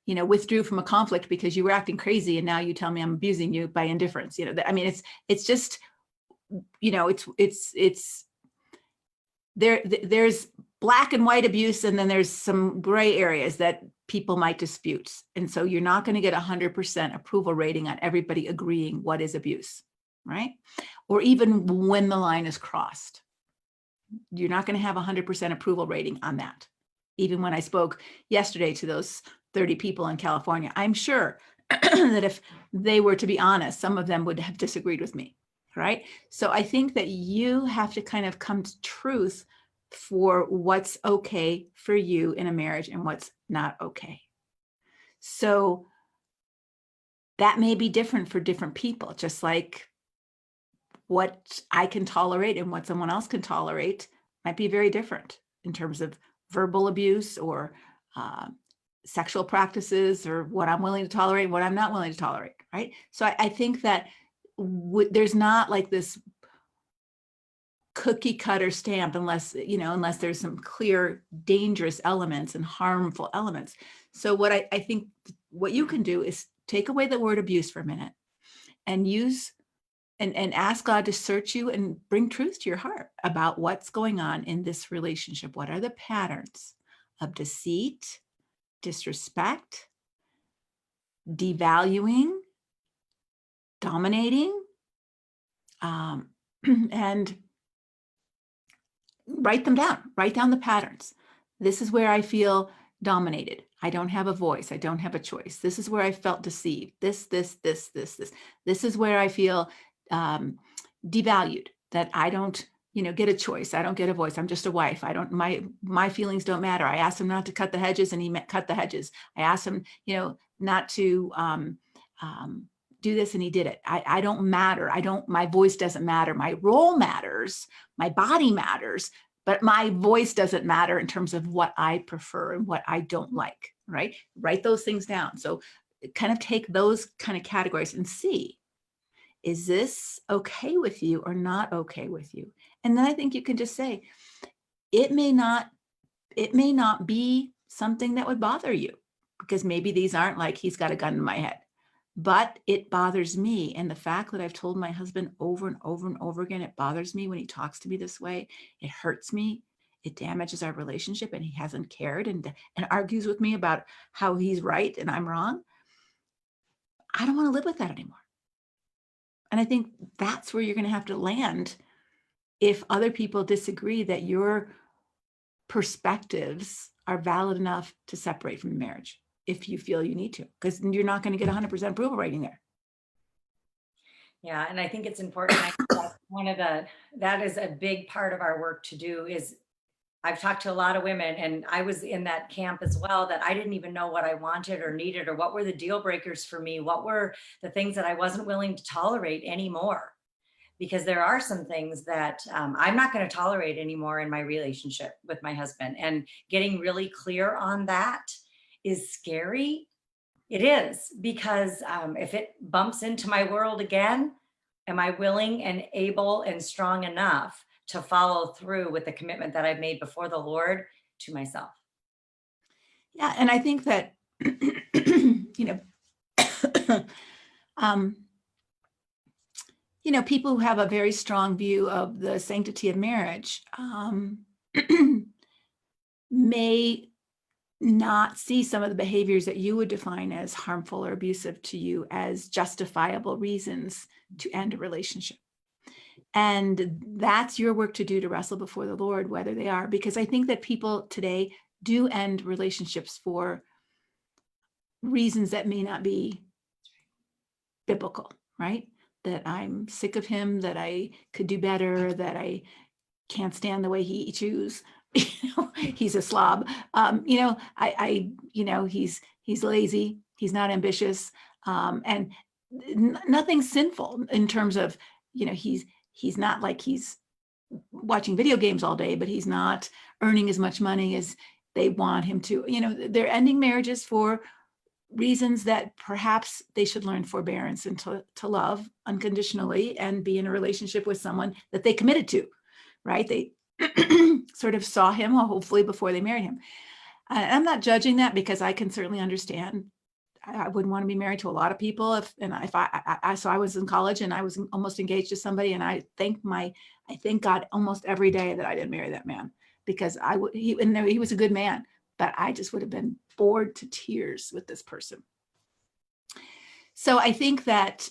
withdrew from a conflict because you were acting crazy, and now you tell me I'm abusing you by indifference. I mean, it's just, it's there's black and white abuse, and then there's some gray areas that people might dispute. And so you're not going to get 100% approval rating on everybody agreeing what is abuse, right? Or even when the line is crossed. You're not going to have 100% approval rating on that. Even when I spoke yesterday to those 30 people in California, I'm sure that if they were to be honest, some of them would have disagreed with me, right? So I think that you have to kind of come to truth for what's okay for you in a marriage and what's not okay. So that may be different for different people, just like what I can tolerate and what someone else can tolerate might be very different in terms of verbal abuse or sexual practices, or what I'm willing to tolerate, what I'm not willing to tolerate, right? So I think that there's not like this cookie cutter stamp unless there's some clear dangerous elements and harmful elements. So what I think what you can do is take away the word abuse for a minute and use and ask God to search you and bring truth to your heart about what's going on in this relationship. What are the patterns of deceit, disrespect, devaluing, dominating, and write them down. Write down the patterns. This is where I feel dominated. I don't have a voice. I don't have a choice. This is where I felt deceived. This. This is where I feel devalued, that I don't, get a choice. I don't get a voice. I'm just a wife. My feelings don't matter. I asked him not to cut the hedges, and he cut the hedges. I asked him, not to do this, and he did it. I don't matter. My voice doesn't matter. My role matters. My body matters, but my voice doesn't matter in terms of what I prefer and what I don't like, right? Write those things down. So kind of take those kind of categories and see, is this okay with you or not okay with you? And then I think you can just say, it may not be something that would bother you, because maybe these aren't like he's got a gun in my head, but it bothers me. And the fact that I've told my husband over and over and over again, it bothers me when he talks to me this way. It hurts me. It damages our relationship, and he hasn't cared and argues with me about how he's right and I'm wrong. I don't want to live with that anymore. And I think that's where you're going to have to land if other people disagree that your perspectives are valid enough to separate from the marriage, if you feel you need to, because you're not going to get 100% approval rating there. Yeah, and I think it's important. That is a big part of our work to do. Is I've talked to a lot of women, and I was in that camp as well, that I didn't even know what I wanted or needed, or what were the deal breakers for me. What were the things that I wasn't willing to tolerate anymore? Because there are some things that I'm not going to tolerate anymore in my relationship with my husband. And getting really clear on that is scary. It is, because if it bumps into my world again, am I willing and able and strong enough to follow through with the commitment that I've made before the Lord to myself? Yeah. And I think that, people who have a very strong view of the sanctity of marriage may not see some of the behaviors that you would define as harmful or abusive to you as justifiable reasons to end a relationship. And that's your work to do, to wrestle before the Lord, whether they are, because I think that people today do end relationships for reasons that may not be biblical, right? That I'm sick of him, that I could do better, that I can't stand the way he chews. He's a slob. He's lazy. He's not ambitious, and nothing sinful in terms of, he's not like he's watching video games all day, but he's not earning as much money as they want him to. They're ending marriages for reasons that perhaps they should learn forbearance and to love unconditionally and be in a relationship with someone that they committed to, right? They sort of saw him, hopefully, before they married him. I'm not judging that, because I can certainly understand. I wouldn't want to be married to a lot of people. So I was in college and I was almost engaged to somebody, and I thank God almost every day that I didn't marry that man, because he was a good man, but I just would have been bored to tears with this person. So I think that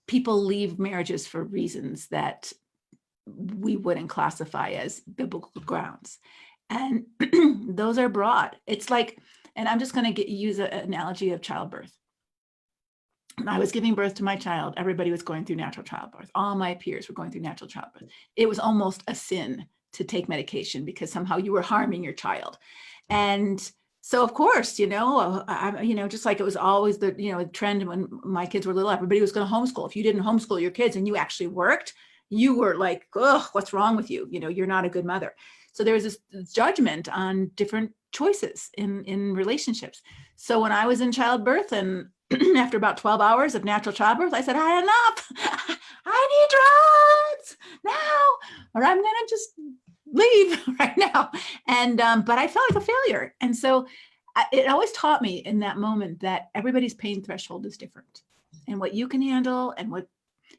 people leave marriages for reasons that we wouldn't classify as biblical grounds. And those are broad. It's like, and I'm just going to use an analogy of childbirth. When I was giving birth to my child, everybody was going through natural childbirth. All my peers were going through natural childbirth. It was almost a sin to take medication, because somehow you were harming your child. And so, of course, just like it was always the trend when my kids were little, everybody was going to homeschool. If you didn't homeschool your kids and you actually worked, you were like, oh, what's wrong with you? You're not a good mother. So there was this judgment on different choices in relationships. So when I was in childbirth, and after about 12 hours of natural childbirth, I said, I had enough. I need drugs now, or I'm going to just leave right now. And, but I felt like a failure. And so it always taught me in that moment that everybody's pain threshold is different, and what you can handle and what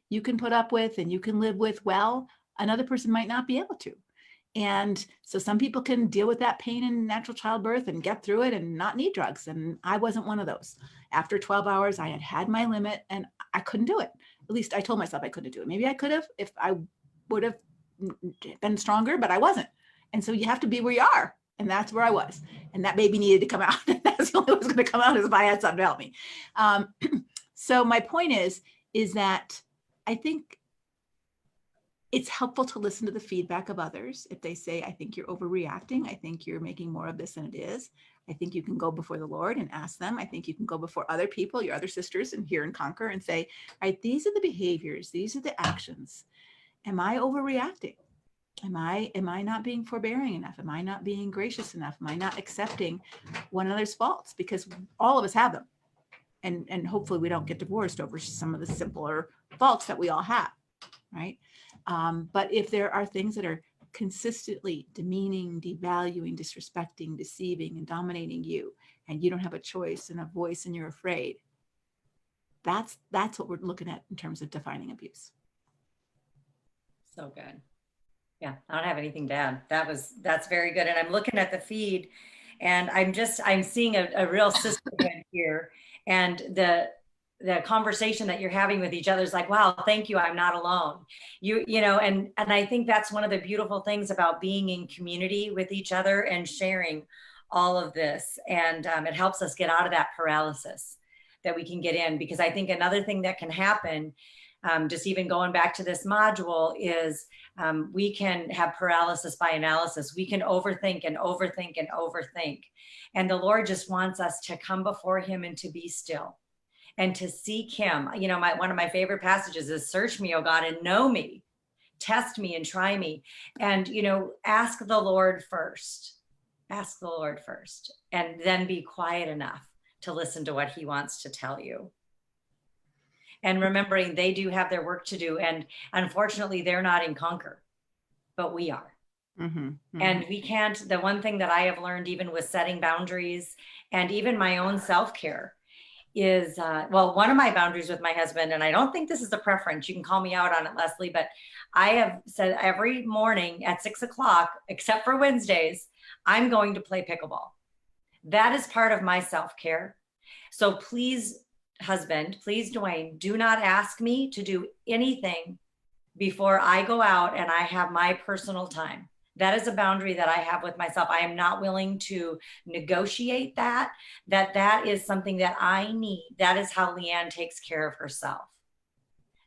you can put up with and you can live with well, another person might not be able to. And so some people can deal with that pain in natural childbirth and get through it and not need drugs. And I wasn't one of those. After 12 hours, I had my limit and I couldn't do it. At least I told myself I couldn't do it. Maybe I could have if I would have been stronger, but I wasn't. And so you have to be where you are. And that's where I was. And that baby needed to come out. That's the only way it was going to come out, is if I had something to help me. So my point is that I think it's helpful to listen to the feedback of others. If they say, I think you're overreacting, I think you're making more of this than it is, I think you can go before the Lord and ask them. I think you can go before other people, your other sisters, and hear and conquer, and say, all right, these are the behaviors, these are the actions. Am I overreacting? Am I not being forbearing enough? Am I not being gracious enough? Am I not accepting one another's faults? Because all of us have them. And hopefully we don't get divorced over some of the simpler faults that we all have, right? But if there are things that are consistently demeaning, devaluing, disrespecting, deceiving, and dominating you, and you don't have a choice and a voice and you're afraid, that's what we're looking at in terms of defining abuse. So good. Yeah, I don't have anything to add. That's very good. And I'm looking at the feed, and I'm seeing a real sisterhood here, and the conversation that you're having with each other is like, wow, thank you, I'm not alone. And I think that's one of the beautiful things about being in community with each other and sharing all of this. And it helps us get out of that paralysis that we can get in, because I think another thing that can happen, just even going back to this module, is we can have paralysis by analysis. We can overthink and overthink and overthink. And the Lord just wants us to come before him and to be still and to seek him. One of my favorite passages is, search me, O God, and know me, test me and try me. And, ask the Lord first, and then be quiet enough to listen to what he wants to tell you. And remembering they do have their work to do. And unfortunately, they're not in Conquer, but we are. Mm-hmm, mm-hmm. And we can't, the one thing that I have learned, even with setting boundaries and even my own self-care, is, well, one of my boundaries with my husband, and I don't think this is a preference, you can call me out on it, Leslie, but I have said every morning at 6 o'clock, except for Wednesdays, I'm going to play pickleball. That is part of my self-care. So please, husband, please, Dwayne, do not ask me to do anything before I go out and I have my personal time. That is a boundary that I have with myself. I am not willing to negotiate that. That is something that I need. That is how Leanne takes care of herself.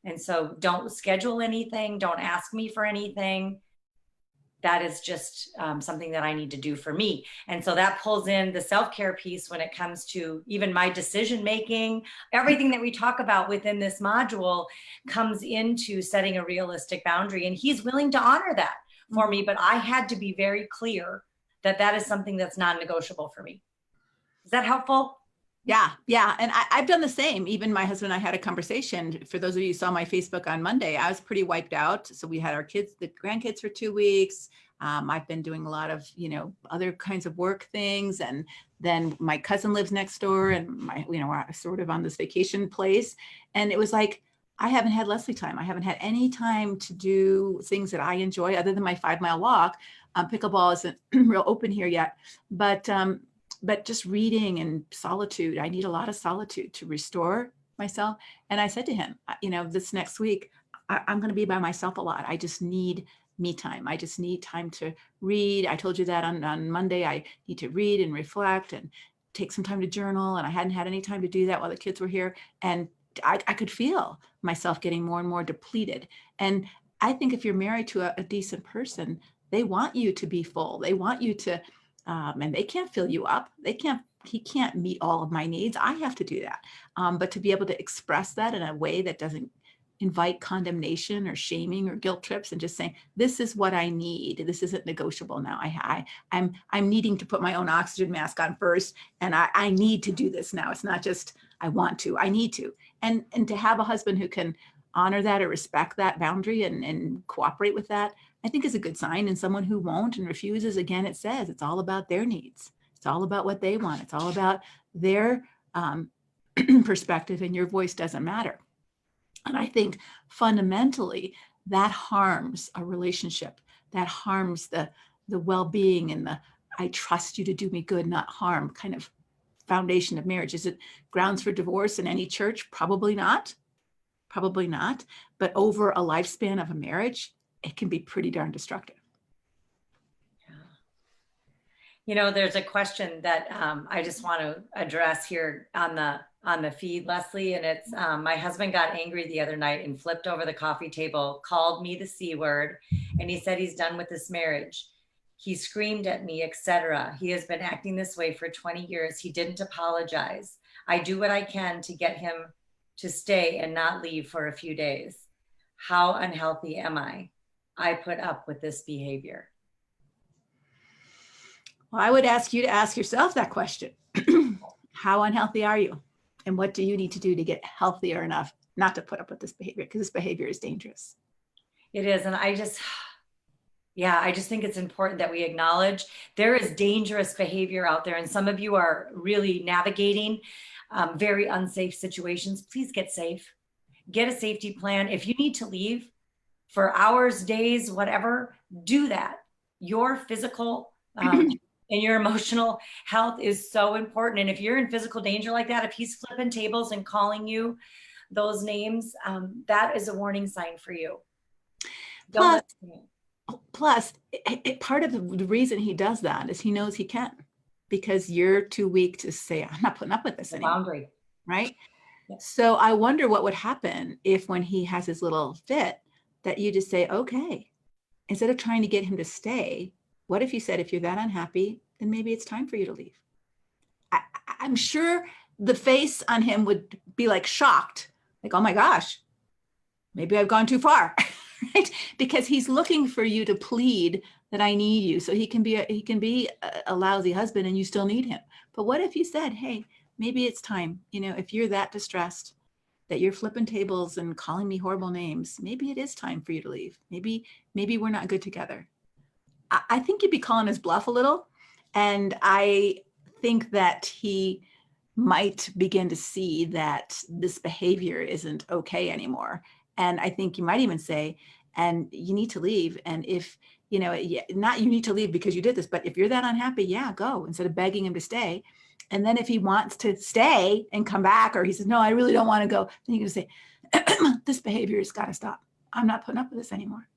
And so don't schedule anything. Don't ask me for anything. That is just something that I need to do for me. And so that pulls in the self-care piece when it comes to even my decision making. Everything that we talk about within this module comes into setting a realistic boundary. And he's willing to honor that for me, but I had to be very clear that that is something that's non-negotiable for me. Is that helpful? Yeah, yeah. And I've done the same. Even my husband and I had a conversation. For those of you who saw my Facebook on Monday, I was pretty wiped out. So we had our kids, the grandkids for 2 weeks. I've been doing a lot of, other kinds of work things. And then my cousin lives next door and we're sort of on this vacation place. And it was like, I haven't had Leslie time. I haven't had any time to do things that I enjoy other than my 5-mile walk. Pickleball isn't real open here yet, but just reading and solitude, I need a lot of solitude to restore myself. And I said to him, this next week, I'm going to be by myself a lot. I just need me time. I just need time to read. I told you that on Monday, I need to read and reflect and take some time to journal. And I hadn't had any time to do that while the kids were here. And I could feel myself getting more and more depleted. And I think if you're married to a decent person, they want you to be full. They want you to, and they can't fill you up. He can't meet all of my needs. I have to do that. But to be able to express that in a way that doesn't invite condemnation or shaming or guilt trips, and just saying, this is what I need. This isn't negotiable now. I'm needing to put my own oxygen mask on first. And I need to do this now. It's not just, I want to, I need to. And to have a husband who can honor that or respect that boundary and cooperate with that, I think is a good sign. And someone who won't and refuses, again, it says it's all about their needs. It's all about what they want. It's all about their perspective, and your voice doesn't matter. And I think fundamentally that harms a relationship. That harms the well-being and the I trust you to do me good, not harm kind of foundation of marriage. Is it grounds for divorce in any church? Probably not. Probably not. But over a lifespan of a marriage, it can be pretty darn destructive. There's a question that I just want to address here on the feed, Leslie, and it's my husband got angry the other night and flipped over the coffee table, called me the C word, and he said he's done with this marriage. He screamed at me, etc. He has been acting this way for 20 years. He didn't apologize. I do what I can to get him to stay and not leave for a few days. How unhealthy am I? I put up with this behavior. Well, I would ask you to ask yourself that question. How unhealthy are you? And what do you need to do to get healthier enough not to put up with this behavior? Because this behavior is dangerous. It is. And I just think it's important that we acknowledge there is dangerous behavior out there. And some of you are really navigating very unsafe situations. Please get safe. Get a safety plan. If you need to leave for hours, days, whatever, do that. Your physical and your emotional health is so important. And if you're in physical danger like that, if he's flipping tables and calling you those names, that is a warning sign for you. Plus, part of the reason he does that is he knows he can, because you're too weak to say, I'm not putting up with this anymore. Boundary. Right? Yes. So I wonder what would happen if, when he has his little fit, that you just say, okay, instead of trying to get him to stay, what if you said, if you're that unhappy, then maybe it's time for you to leave? I'm sure the face on him would be like shocked, like, oh my gosh, maybe I've gone too far, right? Because he's looking for you to plead that I need you. So he can be a lousy husband and you still need him. But what if you said, hey, maybe it's time, if you're that distressed that you're flipping tables and calling me horrible names, maybe it is time for you to leave. Maybe we're not good together. I think you'd be calling his bluff a little. And I think that he might begin to see that this behavior isn't okay anymore. And I think you might even say, and you need to leave. And if, not you need to leave because you did this, but if you're that unhappy, yeah, go, instead of begging him to stay. And then if he wants to stay and come back, or he says, no, I really don't want to go, then you can say, this behavior has got to stop. I'm not putting up with this anymore.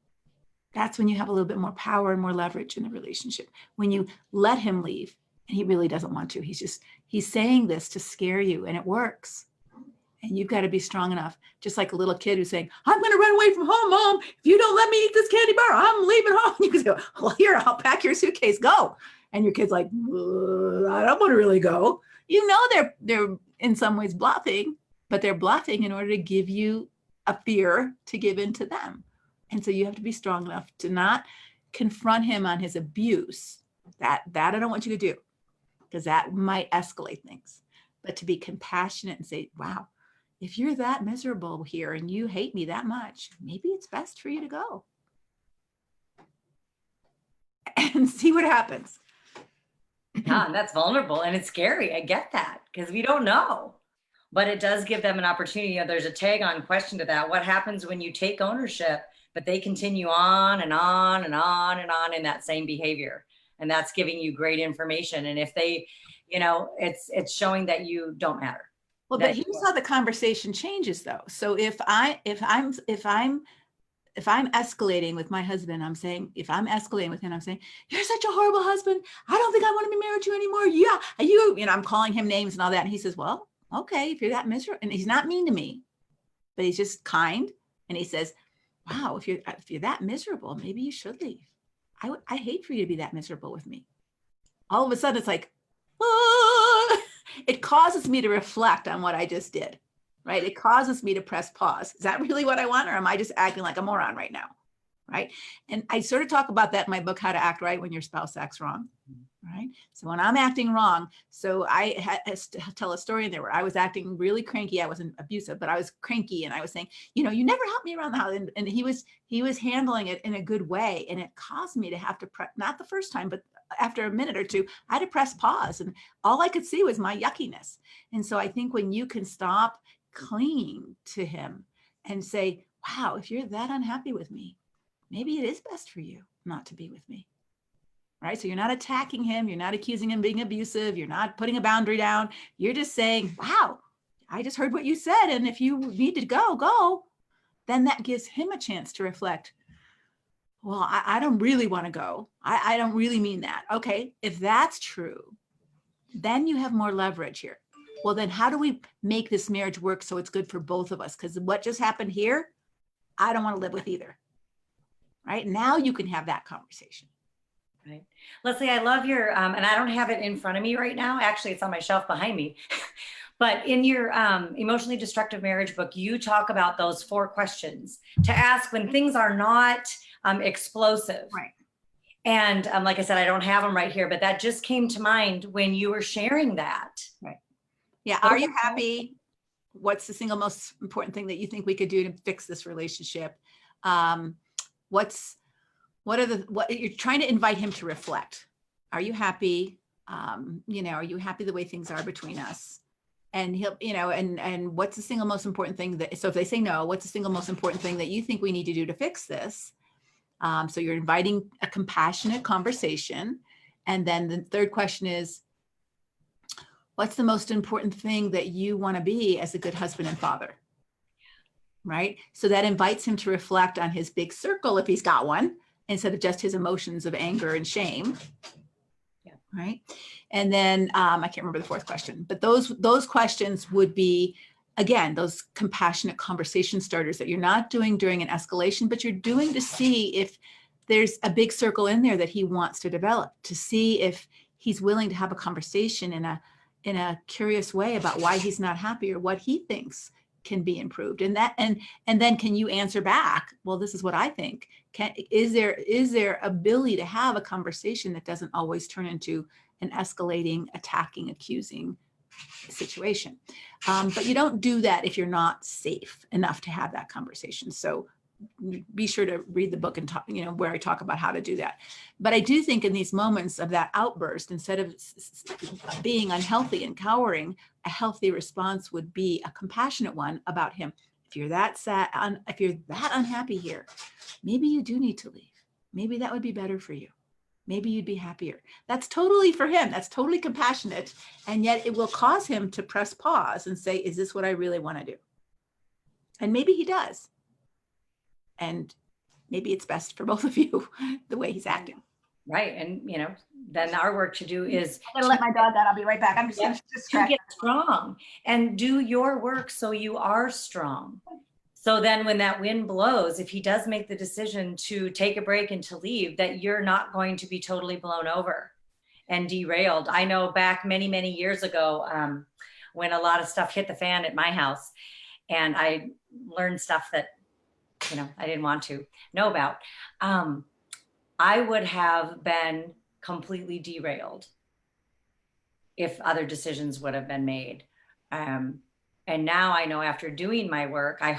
That's when you have a little bit more power and more leverage in the relationship. When you let him leave and he really doesn't want to, he's saying this to scare you, and it works. And you've got to be strong enough, just like a little kid who's saying, I'm going to run away from home, Mom. If you don't let me eat this candy bar, I'm leaving home. You can go, well, here, I'll pack your suitcase, go. And your kid's like, I don't want to really go. They're in some ways bluffing, but they're bluffing in order to give you a fear to give in to them. And so you have to be strong enough to not confront him on his abuse. That I don't want you to do, because that might escalate things. But to be compassionate and say, wow, if you're that miserable here and you hate me that much, maybe it's best for you to go. And see what happens. Yeah, and that's vulnerable and it's scary. I get that, because we don't know. But it does give them an opportunity. There's a tag on question to that. What happens when you take ownership, but they continue on and on and on and on in that same behavior? And that's giving you great information. And if they, it's showing that you don't matter. Well, but here's how the conversation changes, though. So if I'm escalating with my husband, I'm saying, you're such a horrible husband. I don't think I want to be married to you anymore. Yeah, I'm calling him names and all that. And he says, well, okay, if you're that miserable, and he's not mean to me, but he's just kind. And he says, wow, if you're that miserable, maybe you should leave. I hate for you to be that miserable with me. All of a sudden it's like, it causes me to reflect on what I just did, right? It causes me to press pause. Is that really what I want? Or am I just acting like a moron right now? Right. And I sort of talk about that in my book, How to Act Right When Your Spouse Acts Wrong. Right. So when I'm acting wrong, so I had to tell a story in there where I was acting really cranky. I wasn't abusive, but I was cranky. And I was saying, you never helped me around the house. And he was handling it in a good way. And it caused me to have to, not the first time, but after a minute or two, I had to press pause. And all I could see was my yuckiness. And so I think when you can stop clinging to him and say, wow, if you're that unhappy with me, maybe it is best for you not to be with me. Right? So you're not attacking him. You're not accusing him of being abusive. You're not putting a boundary down. You're just saying, wow, I just heard what you said. And if you need to go, go. Then that gives him a chance to reflect. Well, I don't really want to go. I don't really mean that. Okay. If that's true, then you have more leverage here. Well, then how do we make this marriage work so it's good for both of us? Because what just happened here, I don't want to live with either. Right? Now you can have that conversation. Right. Leslie, I love your, and I don't have it in front of me right now. Actually, it's on my shelf behind me. But in your Emotionally Destructive Marriage book, you talk about those 4 questions to ask when things are not explosive. Right. And like I said, I don't have them right here, but that just came to mind when you were sharing that. Right. Yeah. Are you happy? What's the single most important thing that you think we could do to fix this relationship? What you're trying to invite him to reflect. Are you happy? Are you happy the way things are between us? And he'll, and what's the single most important thing so if they say no, what's the single most important thing that you think we need to do to fix this? So you're inviting a compassionate conversation. And then the third question is, what's the most important thing that you want to be as a good husband and father? Right? So that invites him to reflect on his big circle, if he's got one, instead of just his emotions of anger and shame. Yeah. Right. And then I can't remember the 4th question, but those questions would be, again, those compassionate conversation starters that you're not doing during an escalation, but you're doing to see if there's a big circle in there that he wants to develop, to see if he's willing to have a conversation in a curious way about why he's not happy or what he thinks can be improved. And then can you answer back, well, this is what I think. Is there ability to have a conversation that doesn't always turn into an escalating, attacking, accusing situation? But you don't do that if you're not safe enough to have that conversation. So be sure to read the book and talk, where I talk about how to do that. But I do think in these moments of that outburst, instead of being unhealthy and cowering, a healthy response would be a compassionate one about him. If you're that sad, if you're that unhappy here, maybe you do need to leave. Maybe that would be better for you. Maybe you'd be happier. That's totally for him. That's totally compassionate. And yet it will cause him to press pause and say, is this what I really want to do? And maybe he does. And maybe it's best for both of you the way he's acting. Right. And, then our work to do is I'm going to let my dog out. I'll be right back. I'm just going to distract. get strong and do your work so you are strong. So then when that wind blows, if he does make the decision to take a break and to leave, that you're not going to be totally blown over and derailed. I know back many, many years ago, when a lot of stuff hit the fan at my house, and I learned stuff that, I didn't want to know about. I would have been completely derailed if other decisions would have been made. And now I know, after doing my work, I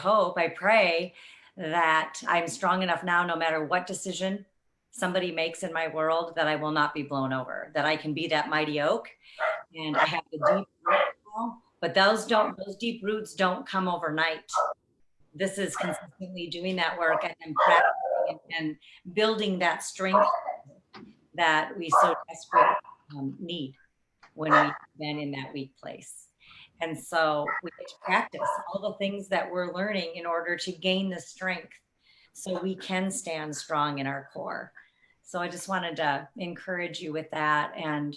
pray that I'm strong enough now, no matter what decision somebody makes in my world, that I will not be blown over, that I can be that mighty oak. And I have the deep roots now, but those deep roots don't come overnight. This is consistently doing that work and then practicing and building that strength that we so desperately need when we've been in that weak place. And so we get to practice all the things that we're learning in order to gain the strength so we can stand strong in our core. So I just wanted to encourage you with that, and,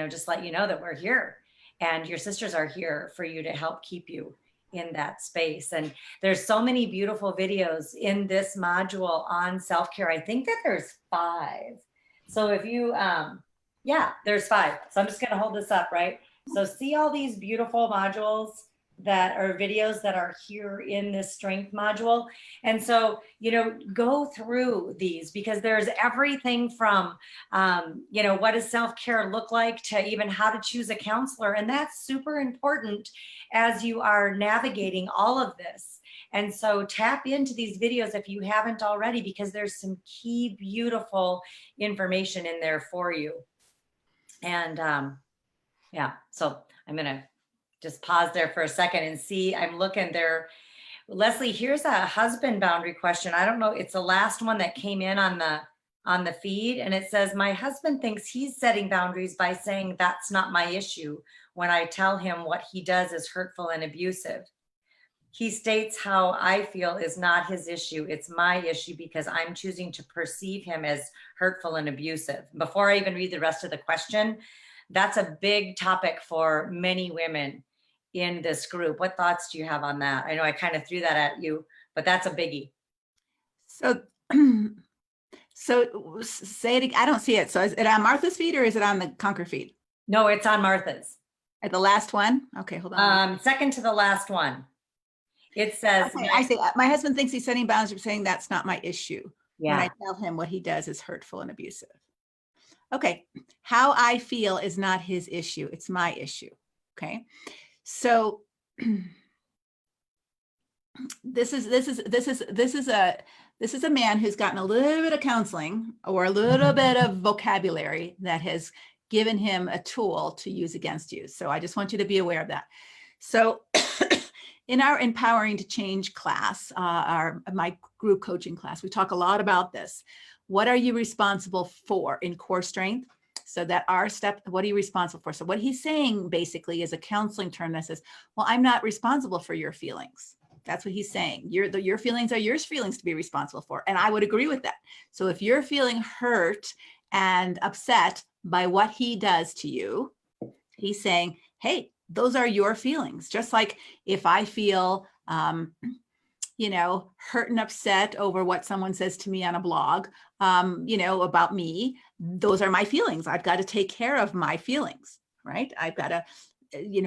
just let you know that we're here, and your sisters are here for you to help keep you in that space. And there's so many beautiful videos in this module on self-care. I think that there's 5. So if you, there's 5. So I'm just going to hold this up, right? So see all these beautiful modules that are videos that are here in this strength module. And so, go through these, because there's everything from, what does self-care look like, to even how to choose a counselor. And that's super important as you are navigating all of this. And so tap into these videos if you haven't already, because there's some key, beautiful information in there for you. And so I'm going to just pause there for a second and see. I'm looking there. Leslie, here's a husband boundary question. I don't know. It's the last one that came in on the feed. And it says, my husband thinks he's setting boundaries by saying that's not my issue when I tell him what he does is hurtful and abusive. He states how I feel is not his issue. It's my issue because I'm choosing to perceive him as hurtful and abusive. Before I even read the rest of the question, that's a big topic for many women in this group. What thoughts do you have on that? I know I kind of threw that at you, but that's a biggie. So say it. I don't see it. So is it on Martha's feed or is it on the Conquer feed? No, it's on Martha's. At the last one? Okay, hold on. Second to the last one. It says, okay, I say, my husband thinks he's setting boundaries, saying that's not my issue. Yeah. When I tell him what he does is hurtful and abusive. Okay, how I feel is not his issue. It's my issue. Okay, so this is a man who's gotten a little bit of counseling or a little bit of vocabulary that has given him a tool to use against you. So I just want you to be aware of that. So in our Empowering to Change class, my group coaching class, we talk a lot about this. What are you responsible for in core strength? So that our step, what are you responsible for? So what he's saying basically is a counseling term that says, well, I'm not responsible for your feelings. That's what he's saying. Your feelings are your feelings to be responsible for. And I would agree with that. So if you're feeling hurt and upset by what he does to you, he's saying, hey, those are your feelings. Just like if I feel, hurt and upset over what someone says to me on a blog, about me, those are my feelings. I've got to take care of my feelings, right? I've got to,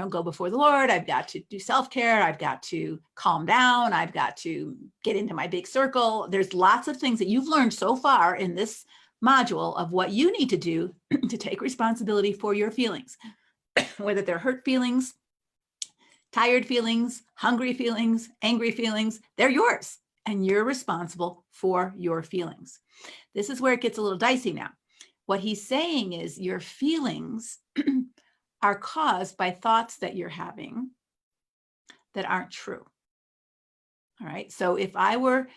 go before the Lord. I've got to do self-care. I've got to calm down. I've got to get into my big circle. There's lots of things that you've learned so far in this module of what you need to do to take responsibility for your feelings, whether they're hurt feelings, tired feelings, hungry feelings, angry feelings, they're yours. and you're responsible for your feelings. This is where it gets a little dicey now. What he's saying is your feelings are caused by thoughts that you're having that aren't true. All right. So if I were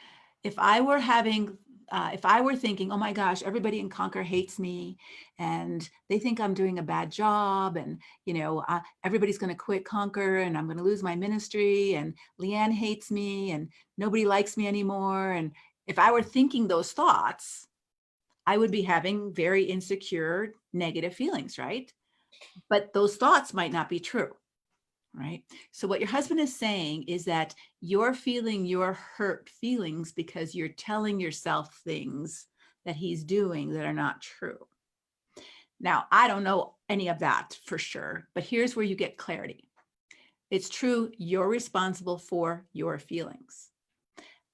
thinking, oh my gosh, everybody in Conquer hates me and they think I'm doing a bad job, and everybody's going to quit Conquer and I'm going to lose my ministry, and Leanne hates me and nobody likes me anymore. And if I were thinking those thoughts, I would be having very insecure, negative feelings, right? But those thoughts might not be true. Right. So what your husband is saying is that you're feeling your hurt feelings because you're telling yourself things that he's doing that are not true. Now, I don't know any of that for sure, but here's where you get clarity. It's true, you're responsible for your feelings.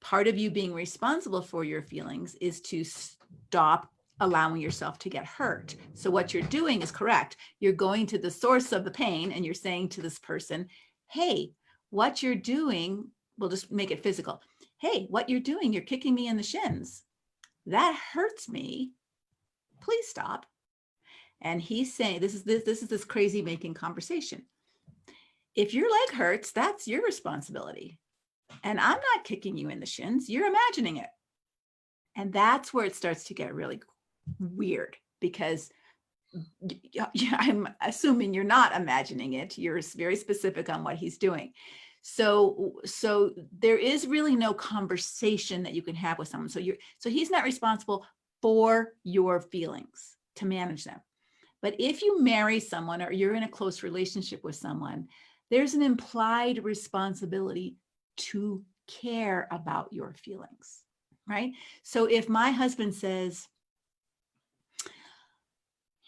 Part of you being responsible for your feelings is to stop allowing yourself to get hurt. So what you're doing is correct. You're going to the source of the pain and you're saying to this person, hey, what you're doing, we'll just make it physical. Hey, what you're doing, you're kicking me in the shins. That hurts me. Please stop. And he's saying, this is this crazy making conversation. If your leg hurts, that's your responsibility. And I'm not kicking you in the shins. You're imagining it. And that's where it starts to get really weird, because I'm assuming you're not imagining it. You're very specific on what he's doing. So there is really no conversation that you can have with someone. So he's not responsible for your feelings to manage them. But if you marry someone or you're in a close relationship with someone, there's an implied responsibility to care about your feelings, right? So if my husband says,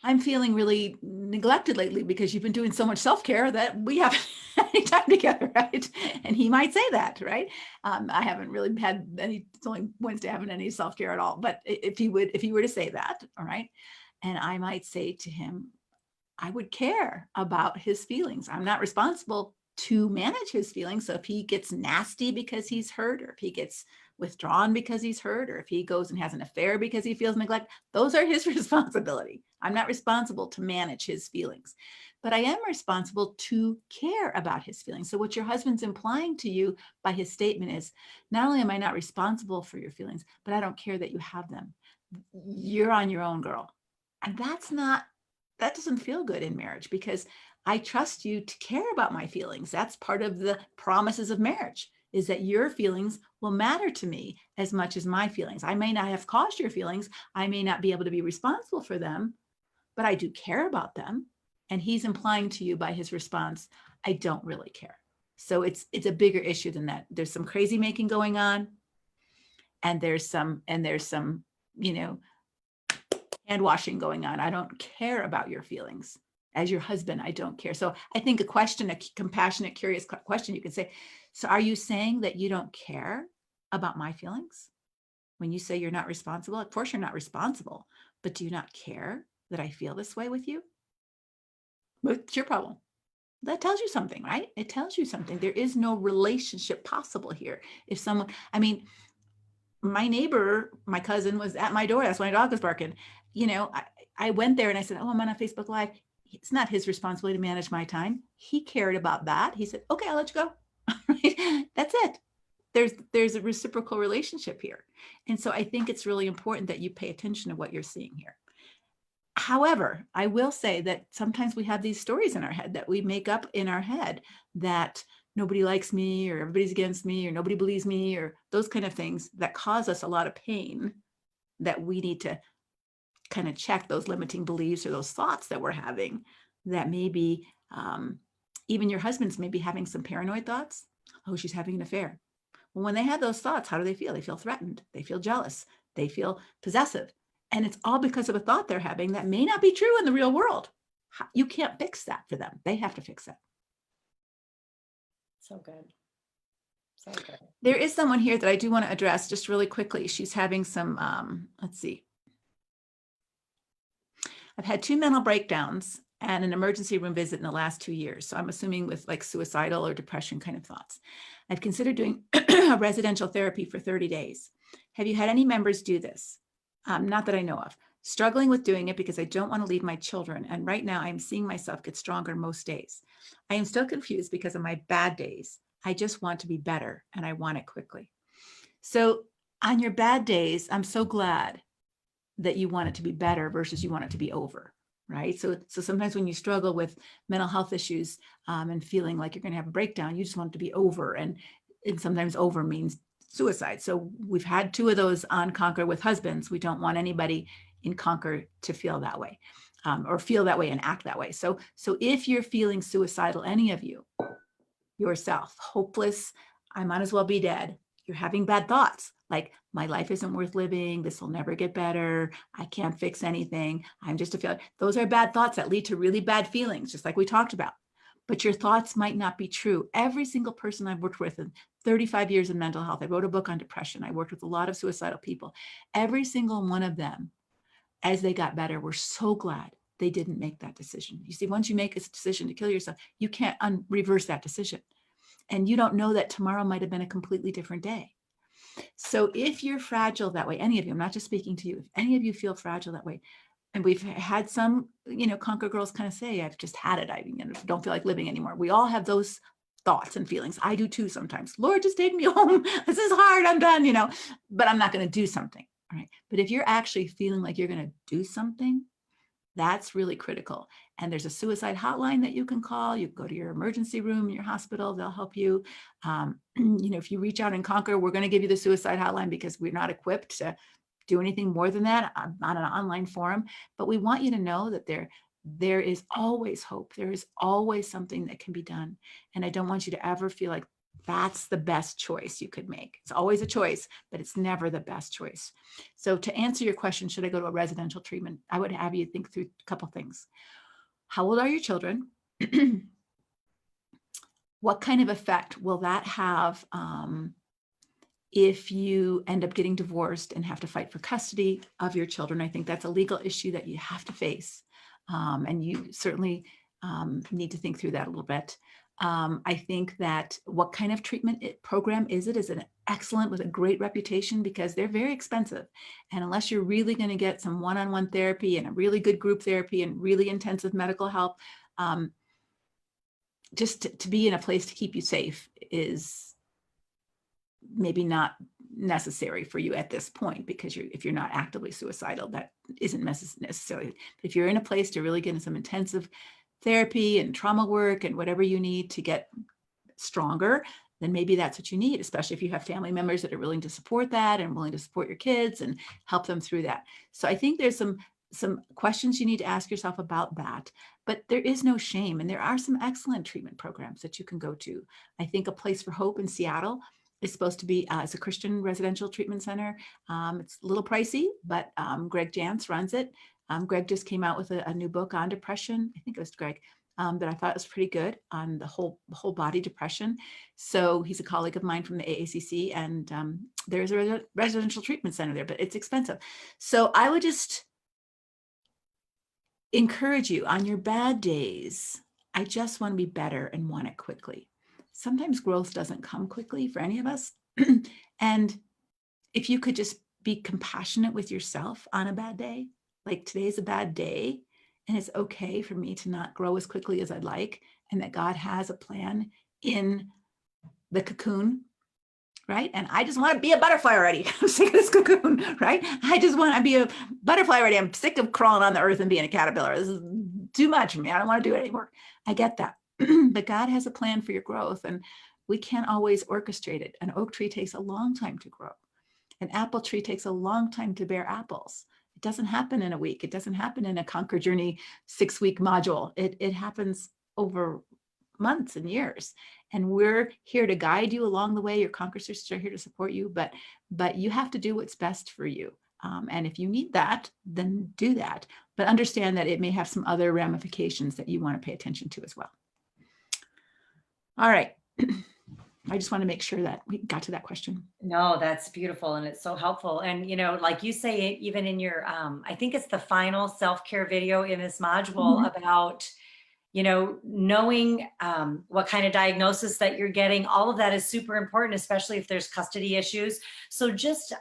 I'm feeling really neglected lately because you've been doing so much self-care that we haven't had any time together, right? And he might say that, right? I haven't really had any, it's only Wednesday, I haven't any self-care at all. But if he were to say that, all right. And I might say to him, I would care about his feelings. I'm not responsible to manage his feelings. So if he gets nasty because he's hurt, or if he gets withdrawn because he's hurt, or if he goes and has an affair because he feels neglect, those are his responsibility. I'm not responsible to manage his feelings, but I am responsible to care about his feelings. So what your husband's implying to you by his statement is, not only am I not responsible for your feelings, but I don't care that you have them. You're on your own, girl. And that doesn't feel good in marriage, because I trust you to care about my feelings. That's part of the promises of marriage, is that your feelings will matter to me as much as my feelings. I may not have caused your feelings. I may not be able to be responsible for them, but I do care about them. And he's implying to you by his response, I don't really care. So it's a bigger issue than that. There's some crazy making going on. And there's some, hand washing going on. I don't care about your feelings. As your husband, I don't care. So I think a compassionate, curious question, you can say, so are you saying that you don't care about my feelings? When you say you're not responsible, of course you're not responsible, but do you not care that I feel this way with you? What's your problem? That tells you something, right? It tells you something. There is no relationship possible here. If someone, my neighbor, my cousin, was at my door. That's when my dog was barking. I went there and I said, oh, I'm on a Facebook Live. It's not his responsibility to manage my time. He cared about that. He said, okay, I'll let you go. Right? That's it. There's a reciprocal relationship here. And so I think it's really important that you pay attention to what you're seeing here. However, I will say that sometimes we have these stories in our head that we make up in our head, that nobody likes me, or everybody's against me, or nobody believes me, or those kind of things that cause us a lot of pain, that we need to kind of check those limiting beliefs or those thoughts that we're having, that maybe even your husband's maybe having some paranoid thoughts. Oh, she's having an affair. Well, when they have those thoughts, how do they feel? They feel threatened. They feel jealous. They feel possessive. And it's all because of a thought they're having that may not be true in the real world. You can't fix that for them. They have to fix it. So good. So good. There is someone here that I do want to address just really quickly. She's having some, let's see. I've had 2 mental breakdowns and an emergency room visit in the last 2 years. So I'm assuming with like suicidal or depression kind of thoughts. I've considered doing a residential therapy for 30 days. Have you had any members do this? Not that I know of. Struggling with doing it because I don't want to leave my children. And right now I'm seeing myself get stronger most days. I am still confused because of my bad days. I just want to be better and I want it quickly. So on your bad days, I'm so glad that you want it to be better versus you want it to be over, right? So sometimes when you struggle with mental health issues and feeling like you're going to have a breakdown, you just want it to be over. And sometimes over means suicide. So we've had 2 of those on Conquer with husbands. We don't want anybody in Conquer to feel that way or feel that way and act that way. So if you're feeling suicidal, any of you, yourself, hopeless, I might as well be dead. You're having bad thoughts like my life isn't worth living. This will never get better. I can't fix anything. I'm just a failure. Those are bad thoughts that lead to really bad feelings, just like we talked about. But your thoughts might not be true. Every single person I've worked with in 35 years in mental health, I wrote a book on depression. I worked with a lot of suicidal people. Every single one of them, as they got better, were so glad they didn't make that decision. You see, once you make a decision to kill yourself, you can't reverse that decision. And you don't know that tomorrow might have been a completely different day. So if you're fragile that way, any of you, I'm not just speaking to you, if any of you feel fragile that way, and we've had some, Conquer girls kind of say, I've just had it. I don't feel like living anymore. We all have those thoughts and feelings. I do too sometimes. Lord, just take me home. This is hard. I'm done, but I'm not going to do something. All right. But if you're actually feeling like you're going to do something, that's really critical. And there's a suicide hotline that you can call. You go to your emergency room, your hospital, they'll help you. If you reach out and Conquer, we're going to give you the suicide hotline because we're not equipped to do anything more than that on an online forum. But we want you to know that there is always hope. There is always something that can be done. And I don't want you to ever feel like that's the best choice you could make. It's always a choice, but it's never the best choice. So to answer your question, should I go to a residential treatment? I would have you think through a couple things. How old are your children? What kind of effect will that have if you end up getting divorced and have to fight for custody of your children? I think that's a legal issue that you have to face. And you certainly need to think through that a little bit. I think that what kind of treatment program is it? Is it excellent with a great reputation? Because they're very expensive. And unless you're really going to get some one-on-one therapy and a really good group therapy and really intensive medical help, just to be in a place to keep you safe is maybe not necessary for you at this point, because if you're not actively suicidal, that isn't necessarily. But if you're in a place to really get in some intensive therapy and trauma work and whatever you need to get stronger, then maybe that's what you need, especially if you have family members that are willing to support that and willing to support your kids and help them through that. So I think there's some questions you need to ask yourself about that, but there is no shame. And there are some excellent treatment programs that you can go to. I think A Place for Hope in Seattle is supposed to be, it's a Christian residential treatment center. It's a little pricey, but Greg Jantz runs it. Greg just came out with a new book on depression. I think it was Greg, that I thought was pretty good on the whole body depression. So he's a colleague of mine from the AACC, and there's a residential treatment center there, but it's expensive. So I would just encourage you on your bad days. I just want to be better and want it quickly. Sometimes growth doesn't come quickly for any of us. And if you could just be compassionate with yourself on a bad day, like today's a bad day, and it's okay for me to not grow as quickly as I'd like, and that God has a plan in the cocoon, right? And I just want to be a butterfly already. I'm sick of this cocoon, right? I just want to be a butterfly already. I'm sick of crawling on the earth and being a caterpillar. This is too much for me. I don't want to do it anymore. I get that. But God has a plan for your growth, and we can't always orchestrate it. An oak tree takes a long time to grow. An apple tree takes a long time to bear apples. It doesn't happen in a week. It doesn't happen in a Conquer Journey 6-week module. It happens over months and years. And we're here to guide you along the way. Your Conquer Sisters are here to support you, but you have to do what's best for you. And if you need that, then do that. But understand that it may have some other ramifications that you want to pay attention to as well. All right. I just want to make sure that we got to that question. No, that's beautiful. And it's so helpful. And, like you say, even in your, I think it's the final self-care video in this module Mhm. about, knowing what kind of diagnosis that you're getting, all of that is super important, especially if there's custody issues. So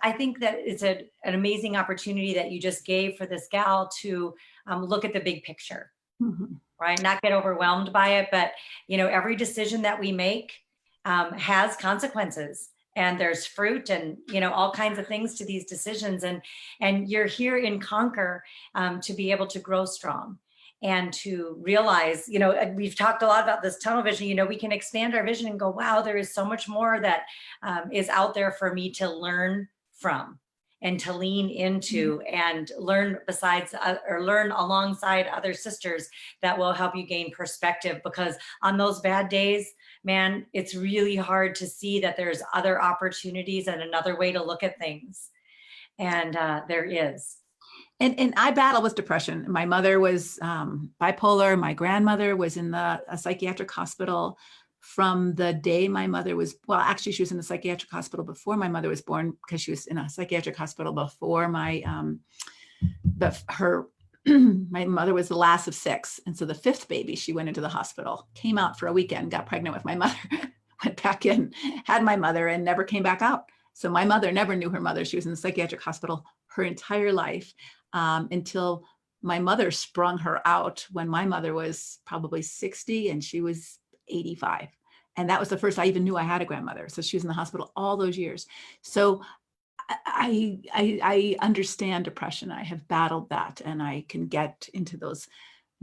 I think that it's an amazing opportunity that you just gave for this gal to look at the big picture, Mhm. right? Not get overwhelmed by it, but, every decision that we make has consequences. And there's fruit and all kinds of things to these decisions, and you're here in Conquer to be able to grow strong and to realize, we've talked a lot about this tunnel vision. We can expand our vision and go, wow, there is so much more that is out there for me to learn from and to lean into and learn besides or learn alongside other sisters that will help you gain perspective. Because on those bad days, man, it's really hard to see that there's other opportunities and another way to look at things. And there is. And I battle with depression. My mother was bipolar. My grandmother was in a psychiatric hospital from the day my mother was, well, actually she was in the psychiatric hospital before my mother was born, because she was in a psychiatric hospital before my mother was the last of 6. And so the 5th baby, she went into the hospital, came out for a weekend, got pregnant with my mother, went back in, had my mother, and never came back out. So my mother never knew her mother. She was in the psychiatric hospital her entire life until my mother sprung her out when my mother was probably 60 and she was 85. And that was the first I even knew I had a grandmother. So she was in the hospital all those years. So I understand depression. I have battled that, and I can get into those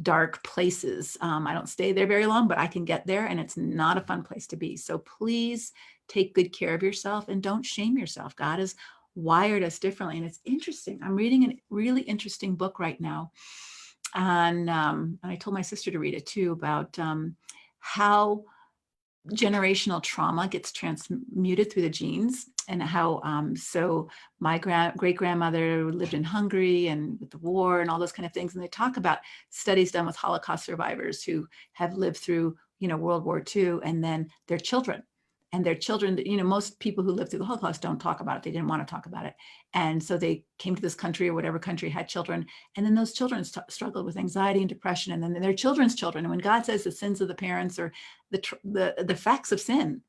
dark places. I don't stay there very long, but I can get there, and it's not a fun place to be. So please take good care of yourself and don't shame yourself. God has wired us differently. And it's interesting. I'm reading a really interesting book right now. And I told my sister to read it too, about how generational trauma gets transmuted through the genes, and how so my great grandmother lived in Hungary and with the war and all those kind of things. And they talk about studies done with Holocaust survivors who have lived through, World War II, and then their children. And their children, most people who lived through the Holocaust don't talk about it. They didn't want to talk about it. And so they came to this country, or whatever country had children. And then those children struggled with anxiety and depression. And then their children's children. And when God says the sins of the parents, or the effects of sin,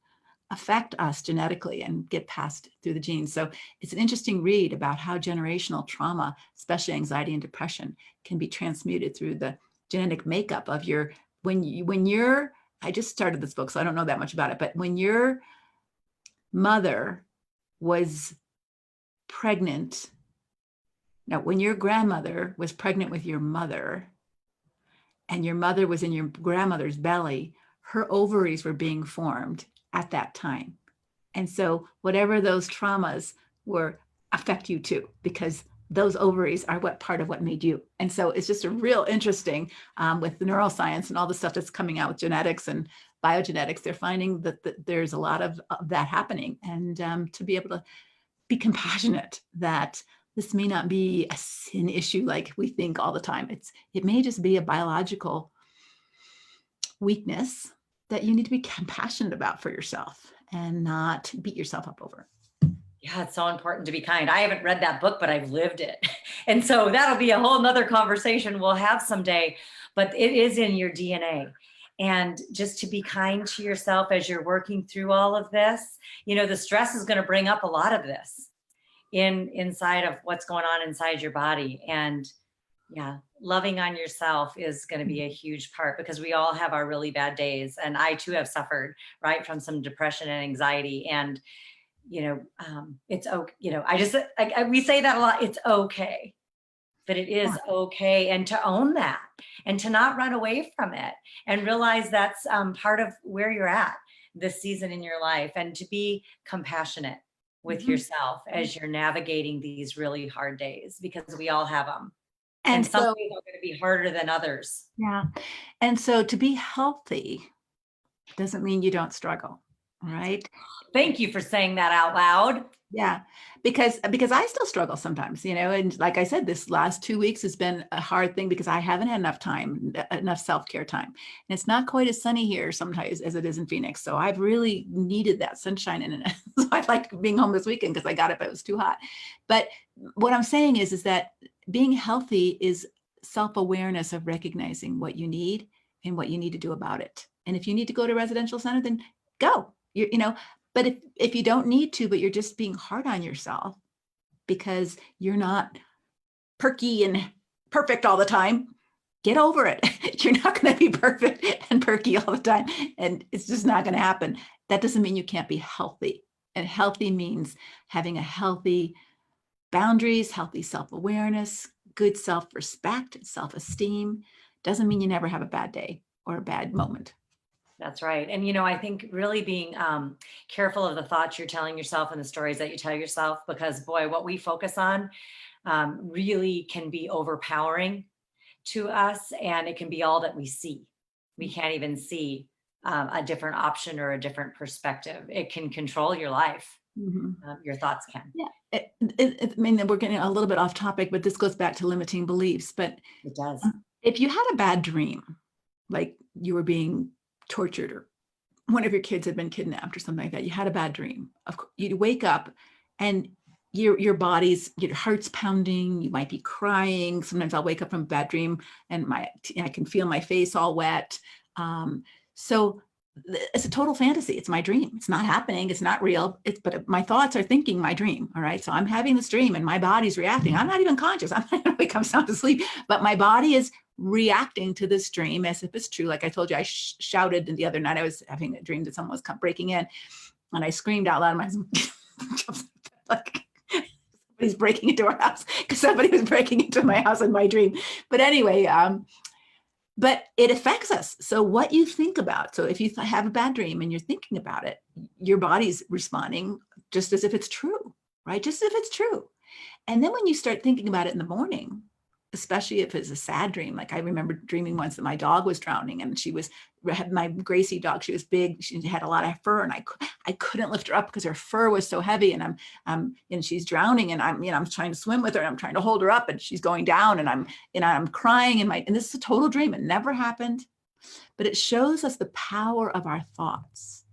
affect us genetically and get passed through the genes. So it's an interesting read about how generational trauma, especially anxiety and depression, can be transmuted through the genetic makeup of your, I just started this book, so I don't know that much about it, but when your mother was pregnant, now when your grandmother was pregnant with your mother, and your mother was in your grandmother's belly, her ovaries were being formed at that time. And so whatever those traumas were affect you too, because those ovaries are part of what made you. And so it's just a real interesting with the neuroscience and all the stuff that's coming out with genetics and biogenetics. They're finding that there's a lot of that happening, and to be able to be compassionate that this may not be a sin issue like we think all the time. It may just be a biological weakness that you need to be compassionate about for yourself and not beat yourself up over. Yeah, it's so important to be kind. I haven't read that book, but I've lived it. And so that'll be a whole nother conversation we'll have someday, but it is in your DNA. And just to be kind to yourself as you're working through all of this, the stress is going to bring up a lot of this inside of what's going on inside your body. And yeah, loving on yourself is going to be a huge part, because we all have our really bad days. And I too have suffered, right, from some depression and anxiety. And it's okay. We say that a lot. It's okay, but it is okay. And to own that and to not run away from it, and realize that's part of where you're at this season in your life, and to be compassionate with yourself as you're navigating these really hard days, because we all have them. And some days are going to be harder than others. Yeah. And so to be healthy doesn't mean you don't struggle. right? Thank you for saying that out loud. Yeah, because I still struggle sometimes, and like I said, this last 2 weeks has been a hard thing because I haven't had enough time, enough self-care time. And it's not quite as sunny here sometimes as it is in Phoenix. So I've really needed that sunshine and so I like being home this weekend because I got it, but it was too hot. But what I'm saying is that being healthy is self-awareness of recognizing what you need and what you need to do about it. And if you need to go to a residential center, then go. But if you don't need to, but you're just being hard on yourself because you're not perky and perfect all the time, get over it. You're not going to be perfect and perky all the time. And it's just not going to happen. That doesn't mean you can't be healthy. And healthy means having a healthy boundaries, healthy self-awareness, good self-respect, self-esteem. Doesn't mean you never have a bad day or a bad moment. That's right. And, I think really being careful of the thoughts you're telling yourself and the stories that you tell yourself, because boy, what we focus on really can be overpowering to us, and it can be all that we see. We can't even see a different option or a different perspective. It can control your life. Mhm. Your thoughts can. Yeah. I mean, we're getting a little bit off topic, but this goes back to limiting beliefs. But It does. if you had a bad dream, like you were being tortured or one of your kids had been kidnapped or something like that, you had a bad dream, you'd wake up and your heart's pounding, you might be crying. Sometimes I'll wake up from a bad dream and I can feel my face all wet. So it's a total fantasy. It's my dream. It's not happening. It's not real. But my thoughts are thinking my dream. All right. So I'm having this dream and my body's reacting. I'm not even conscious. I'm not going to wake up sound asleep, but my body is reacting to this dream as if it's true. Like I told you, I shouted the other night. I was having a dream that someone was breaking in, and I screamed out loud. My husband like somebody's breaking into our house because somebody was breaking into my house in my dream. But anyway, but it affects us. So what you think about. So if you have a bad dream and you're thinking about it, your body's responding just as if it's true, right? Just as if it's true. And then when you start thinking about it in the morning, especially if it's a sad dream, like I remember dreaming once that my dog was drowning, and had my Gracie dog. She was big. She had a lot of fur, and I couldn't lift her up because her fur was so heavy. And and she's drowning, and I'm trying to swim with her, and I'm trying to hold her up, and she's going down, and I'm crying, and this is a total dream. It never happened, but it shows us the power of our thoughts.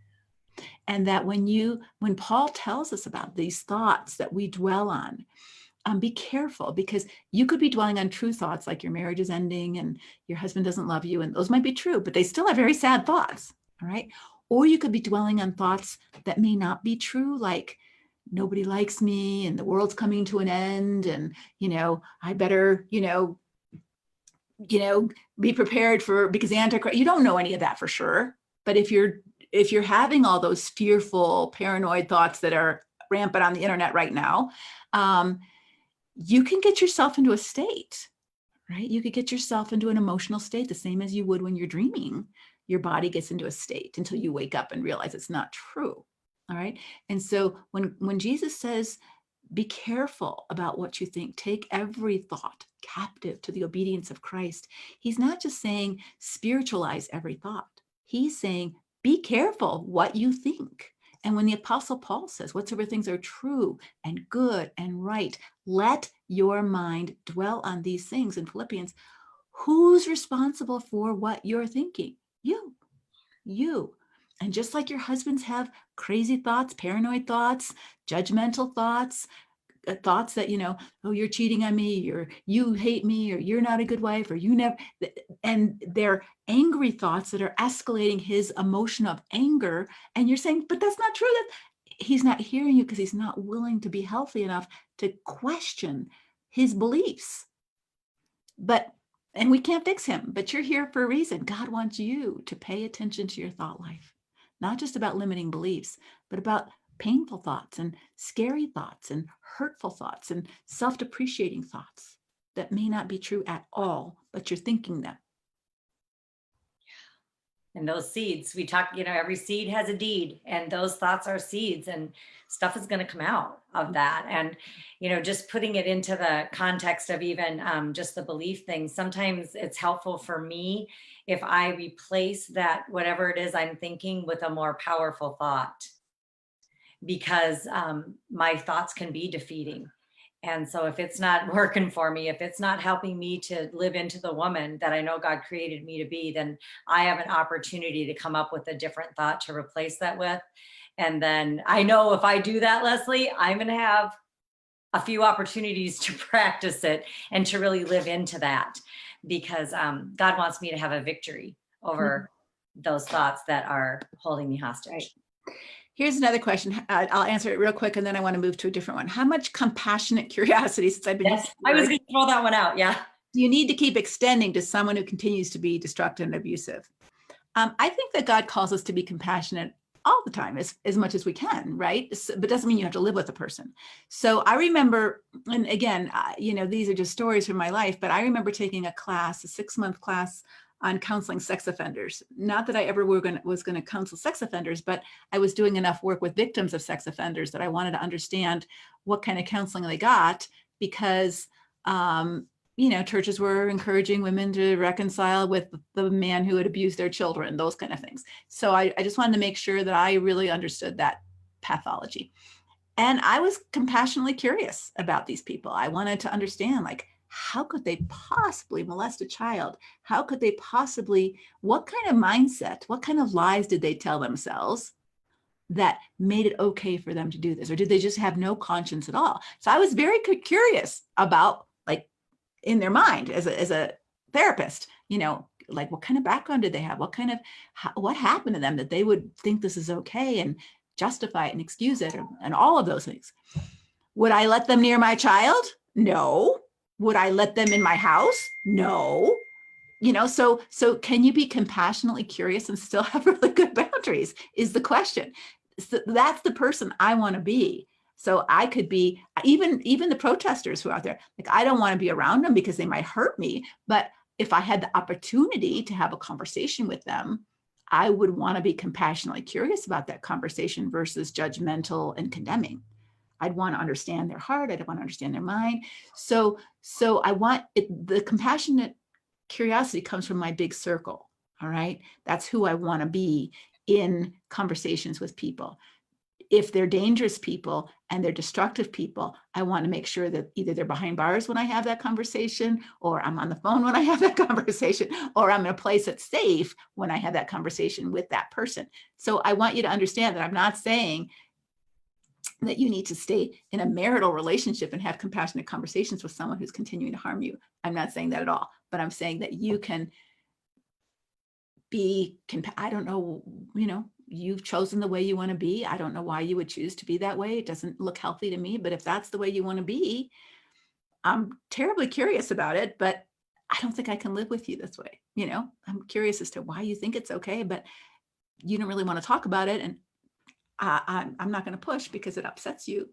And that when Paul tells us about these thoughts that we dwell on, be careful, because you could be dwelling on true thoughts like your marriage is ending and your husband doesn't love you, and those might be true, but they still are very sad thoughts. All right. Or you could be dwelling on thoughts that may not be true, like nobody likes me and the world's coming to an end, and I better be prepared for, because Antichrist. You don't know any of that for sure, but if you're having all those fearful, paranoid thoughts that are rampant on the internet right now, you can get yourself into a state, right? You could get yourself into an emotional state the same as you would when you're dreaming. Your body gets into a state until you wake up and realize it's not true. All right. And so when Jesus says, be careful about what you think, take every thought captive to the obedience of Christ, he's not just saying spiritualize every thought. He's saying, be careful what you think. And when the Apostle Paul says, whatsoever things are true and good and right, let your mind dwell on these things in Philippians, who's responsible for what you're thinking? You. And just like your husbands have crazy thoughts, paranoid thoughts, judgmental thoughts, thoughts that, oh, you're cheating on me, or you hate me, or you're not a good wife, or you never, and they're angry thoughts that are escalating his emotion of anger. And you're saying, but that's not true. That he's not hearing you because he's not willing to be healthy enough to question his beliefs. And we can't fix him, but you're here for a reason. God wants you to pay attention to your thought life, not just about limiting beliefs, but about painful thoughts and scary thoughts and hurtful thoughts and self-depreciating thoughts that may not be true at all, but you're thinking them. And those seeds, we talk, every seed has a deed, and those thoughts are seeds, and stuff is going to come out of that. And, just putting it into the context of even just the belief thing, sometimes it's helpful for me if I replace that, whatever it is I'm thinking, with a more powerful thought, because my thoughts can be defeating. And so if it's not working for me, if it's not helping me to live into the woman that I know God created me to be, then I have an opportunity to come up with a different thought to replace that with. And then I know if I do that, Leslie, I'm going to have a few opportunities to practice it and to really live into that, because God wants me to have a victory over those thoughts that are holding me hostage. Right. Here's another question. I'll answer it real quick, and then I want to move to a different one. How much compassionate curiosity, since I've been Yes, I was going to throw that one out. Yeah. Do you need to keep extending to someone who continues to be destructive and abusive? I think that God calls us to be compassionate all the time, as much as we can, right? But doesn't mean you have to live with a person. So I remember, and again, these are just stories from my life, but I remember taking a class, a 6-month class on counseling sex offenders. Not that I ever was going to counsel sex offenders, but I was doing enough work with victims of sex offenders that I wanted to understand what kind of counseling they got, because churches were encouraging women to reconcile with the man who had abused their children, those kind of things. So I just wanted to make sure that I really understood that pathology. And I was compassionately curious about these people. I wanted to understand, like, how could they possibly molest a child? How could they possibly, what kind of mindset, what kind of lies did they tell themselves that made it okay for them to do this? Or did they just have no conscience at all? So I was very curious about, like, in their mind as a therapist, like, what kind of background did they have? What happened to them that they would think this is okay and justify it and excuse it, and all of those things. Would I let them near my child? No. Would I let them in my house? No. So can you be compassionately curious and still have really good boundaries is the question. So that's the person I want to be. So I could be, even the protesters who are out there, like, I don't want to be around them because they might hurt me. But if I had the opportunity to have a conversation with them, I would want to be compassionately curious about that conversation versus judgmental and condemning. I'd want to understand their heart. I'd want to understand their mind. So I want it, the compassionate curiosity comes from my big circle. All right. That's who I want to be in conversations with people. If they're dangerous people and they're destructive people, I want to make sure that either they're behind bars when I have that conversation, or I'm on the phone when I have that conversation, or I'm in a place that's safe when I have that conversation with that person. So I want you to understand that I'm not saying that you need to stay in a marital relationship and have compassionate conversations with someone who's continuing to harm you. I'm not saying that at all, but I'm saying that you can be, I don't know, you've chosen the way you want to be. I don't know why you would choose to be that way. It doesn't look healthy to me, but if that's the way you want to be, I'm terribly curious about it, but I don't think I can live with you this way. I'm curious as to why you think it's okay, but you don't really want to talk about it. And I'm not going to push because it upsets you,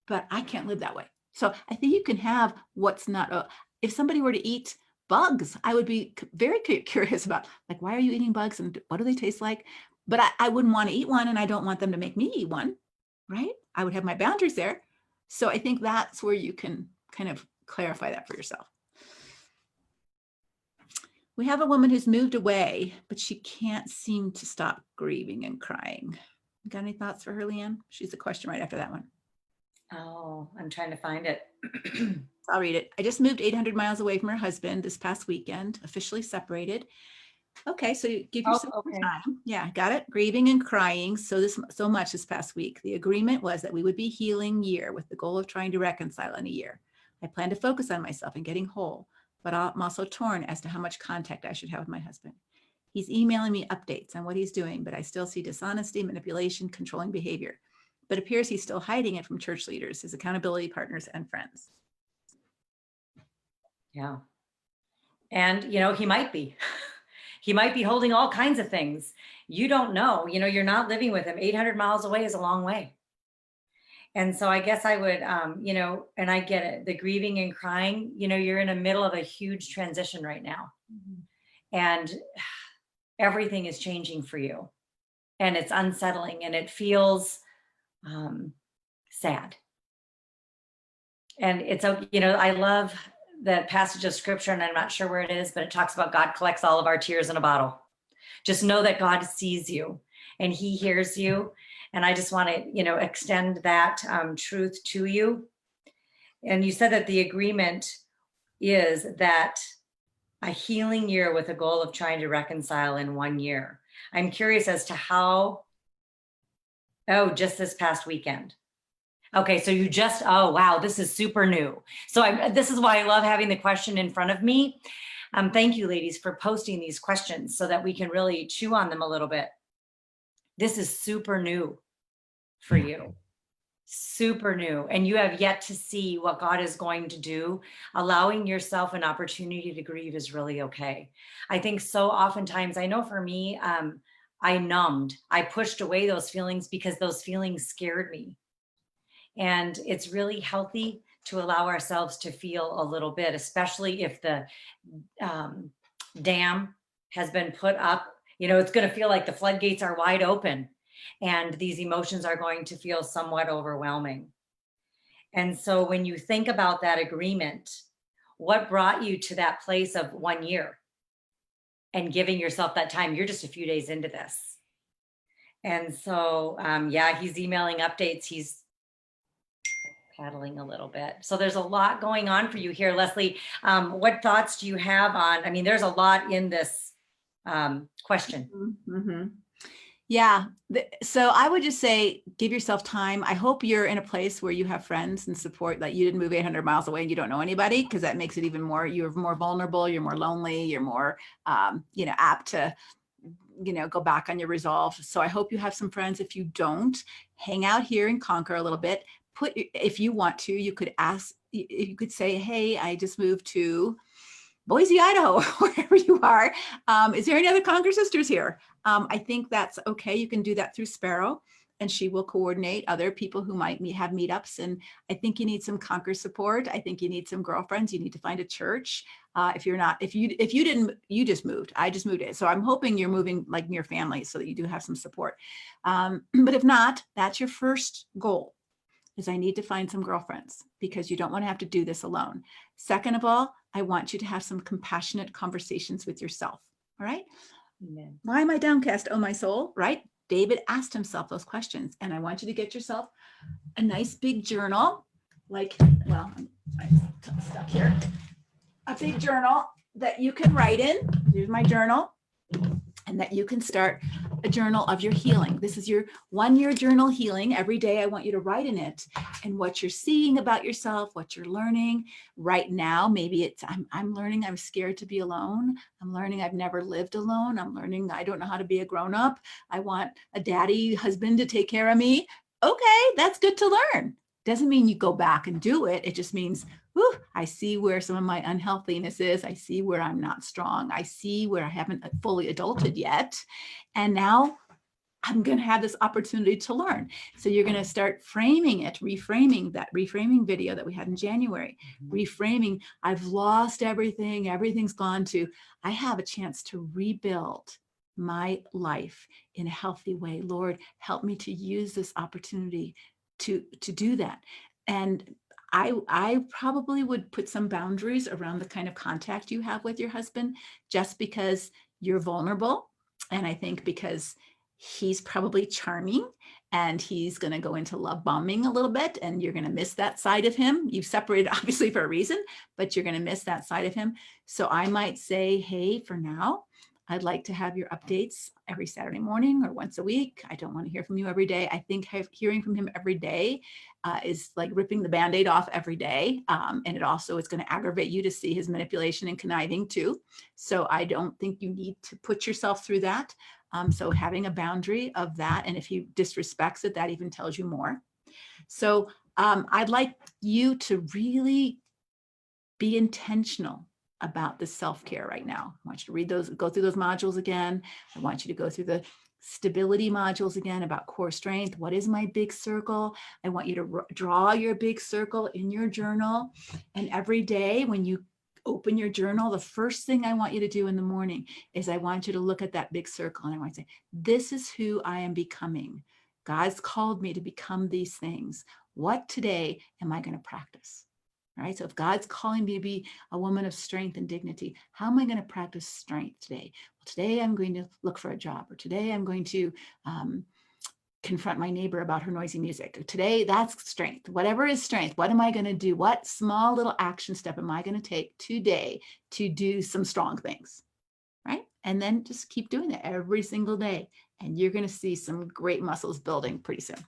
but I can't live that way. So I think you can have what's not, if somebody were to eat bugs, I would be very curious about, like, why are you eating bugs and what do they taste like? But I wouldn't want to eat one, and I don't want them to make me eat one, right? I would have my boundaries there. So I think that's where you can kind of clarify that for yourself. We have a woman who's moved away, but she can't seem to stop grieving and crying. Got any thoughts for her, Leanne? She's the question right after that one. Oh, I'm trying to find it. I'll read it. I just moved 800 miles away from her husband this past weekend, officially separated. Okay, so give yourself some time. Yeah, got it. Grieving and crying so much this past week. The agreement was that we would be healing year with the goal of trying to reconcile in a year. I plan to focus on myself and getting whole, but I'm also torn as to how much contact I should have with my husband. He's emailing me updates on what he's doing, but I still see dishonesty, manipulation, controlling behavior. But it appears he's still hiding it from church leaders, his accountability partners, and friends. Yeah. And, he might be. He might be holding all kinds of things. You don't know. You're not living with him. 800 miles away is a long way. And so I guess I would, and I get it, the grieving and crying, you're in the middle of a huge transition right now. Mm-hmm. And everything is changing for you, and it's unsettling, and it feels sad. And it's, I love the passage of scripture, and I'm not sure where it is, but it talks about God collects all of our tears in a bottle. Just know that God sees you and he hears you. And I just want to, extend that truth to you. And you said that the agreement is that a healing year with a goal of trying to reconcile in 1 year. I'm curious as to how, just this past weekend. Okay, so oh, wow, this is super new. So this is why I love having the question in front of me. Thank you, ladies, for posting these questions so that we can really chew on them a little bit. This is super new for you, super new. And you have yet to see what God is going to do. Allowing yourself an opportunity to grieve is really okay. I think so oftentimes, I know for me, I numbed, I pushed away those feelings because those feelings scared me. And it's really healthy to allow ourselves to feel a little bit, especially if the dam has been put up. It's going to feel like the floodgates are wide open and these emotions are going to feel somewhat overwhelming. And so when you think about that agreement, what brought you to that place of 1 year and giving yourself that time? You're just a few days into this. And so, he's emailing updates. He's paddling a little bit. So there's a lot going on for you here, Leslie. What thoughts do you have on, there's a lot in this question. Mm-hmm. Yeah. So I would just say, give yourself time. I hope you're in a place where you have friends and support, that you didn't move 800 miles away and you don't know anybody, because that makes it even more, you're more vulnerable, you're more lonely, you're more, apt to, go back on your resolve. So I hope you have some friends. If you don't, hang out here in Concord a little bit. If you want to, you could say, hey, I just moved to Boise, Idaho, wherever you are. Is there any other Concord sisters here? I think that's okay. You can do that through Sparrow, and she will coordinate other people who might have meetups. And I think you need some Concord support. I think you need some girlfriends. You need to find a church. If you didn't, you just moved. I just moved it. So I'm hoping you're moving like near family so that you do have some support. But if not, that's your first goal. Is I need to find some girlfriends, because you don't want to have to do this alone. Second of all, I want you to have some compassionate conversations with yourself. All right. Amen. Why am I downcast, oh my soul? Right? David asked himself those questions. And I want you to get yourself a nice big journal, I'm stuck here. A big journal that you can write in. Here's my journal. And that you can start a journal of your healing. This is your 1 year journal healing. Every day I want you to write in it and what you're seeing about yourself, what you're learning right now. Maybe it's, I'm learning I'm scared to be alone. I'm learning I've never lived alone. I'm learning I don't know how to be a grown-up. I want a daddy husband to take care of me. Okay, that's good to learn. Doesn't mean you go back and do it. It just means, I see where some of my unhealthiness is. I see where I'm not strong. I see where I haven't fully adulted yet. And now I'm going to have this opportunity to learn. So you're going to start framing it, reframing that reframing video that we had in January, reframing, I've lost everything. Everything's gone to, I have a chance to rebuild my life in a healthy way. Lord, help me to use this opportunity to do that. And I probably would put some boundaries around the kind of contact you have with your husband, just because you're vulnerable. And I think because he's probably charming and he's going to go into love bombing a little bit, and you're going to miss that side of him. You've separated obviously for a reason, but you're going to miss that side of him. So I might say, hey, for now, I'd like to have your updates every Saturday morning or once a week. I don't want to hear from you every day. I think hearing from him every day is like ripping the Band-Aid off every day. And it also is going to aggravate you to see his manipulation and conniving too. So I don't think you need to put yourself through that. So having a boundary of that, and if he disrespects it, that even tells you more. So I'd like you to really be intentional about the self-care right now. I want you to read those, go through those modules again. I want you to go through the stability modules again about core strength. What is my big circle? I want you to draw your big circle in your journal. And every day when you open your journal, the first thing I want you to do in the morning is I want you to look at that big circle and I want to say, this is who I am becoming. God's called me to become these things. What today am I going to practice? All right. So if God's calling me to be a woman of strength and dignity, how am I going to practice strength today? Well, today I'm going to look for a job, or today I'm going to confront my neighbor about her noisy music. Today, that's strength. Whatever is strength, what am I going to do? What small little action step am I going to take today to do some strong things? Right. And then just keep doing that every single day. And you're going to see some great muscles building pretty soon.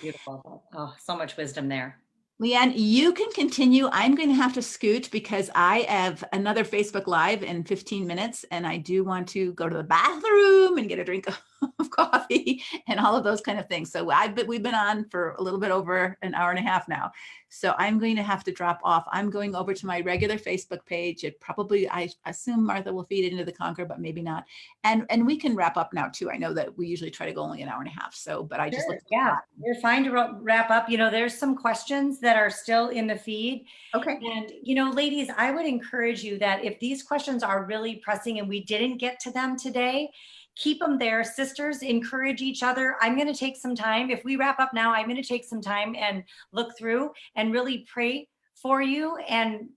Beautiful. Oh, so much wisdom there. Leanne, you can continue. I'm going to have to scoot because I have another Facebook Live in 15 minutes, and I do want to go to the bathroom and get a drink of coffee and all of those kind of things. So we've been on for a little bit over an hour and a half now. So I'm going to have to drop off. I'm going over to my regular Facebook page. It probably, I assume Martha will feed it into the Conquer, but maybe not. And we can wrap up now too. I know that we usually try to go only an hour and a half. So, but I just Sure, looked. yeah, we're fine to wrap up. There's some questions that are still in the feed. Okay. And, ladies, I would encourage you that if these questions are really pressing and we didn't get to them today, keep them there. Sisters, encourage each other. I'm going to take some time. If we wrap up now, I'm going to take some time and look through and really pray for you and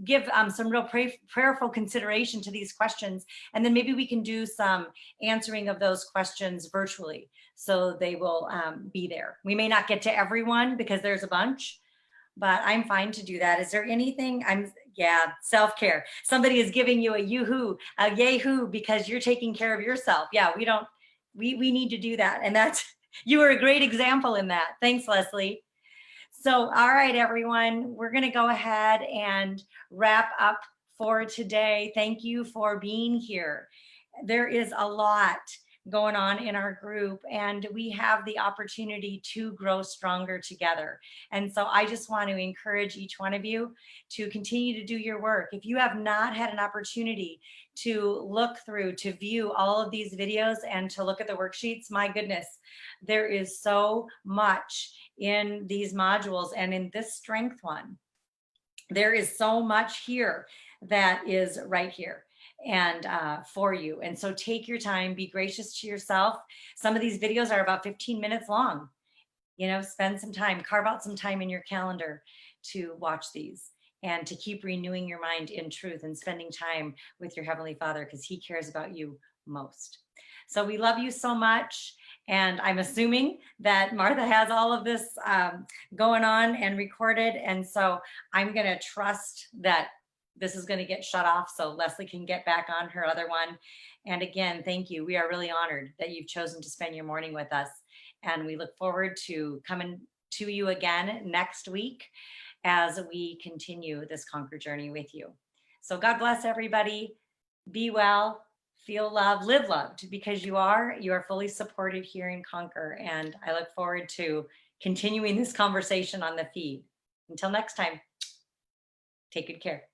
give some real prayerful consideration to these questions. And then maybe we can do some answering of those questions virtually. So they will be there. We may not get to everyone because there's a bunch, but I'm fine to do that. Is there anything? Self-care. Somebody is giving you a yahoo because you're taking care of yourself. Yeah, we need to do that. And you were a great example in that. Thanks, Leslie. So, all right, everyone, we're going to go ahead and wrap up for today. Thank you for being here. There is a lot going on in our group, and we have the opportunity to grow stronger together. And so I just want to encourage each one of you to continue to do your work. If you have not had an opportunity to look through, to view all of these videos and to look at the worksheets, my goodness, there is so much in these modules and in this strength one. There is so much here that is right here and for you. And so take your time, be gracious to yourself. Some of these videos are about 15 minutes long. Spend some time, carve out some time in your calendar to watch these and to keep renewing your mind in truth and spending time with your Heavenly Father because He cares about you most. So we love you so much. And I'm assuming that Martha has all of this going on and recorded. And so I'm going to trust that this is going to get shut off so Leslie can get back on her other one. And again, thank you. We are really honored that you've chosen to spend your morning with us. And we look forward to coming to you again next week as we continue this Conquer journey with you. So God bless everybody. Be well. Feel loved, live loved, because you are fully supported here in Conquer. And I look forward to continuing this conversation on the feed. Until next time, take good care.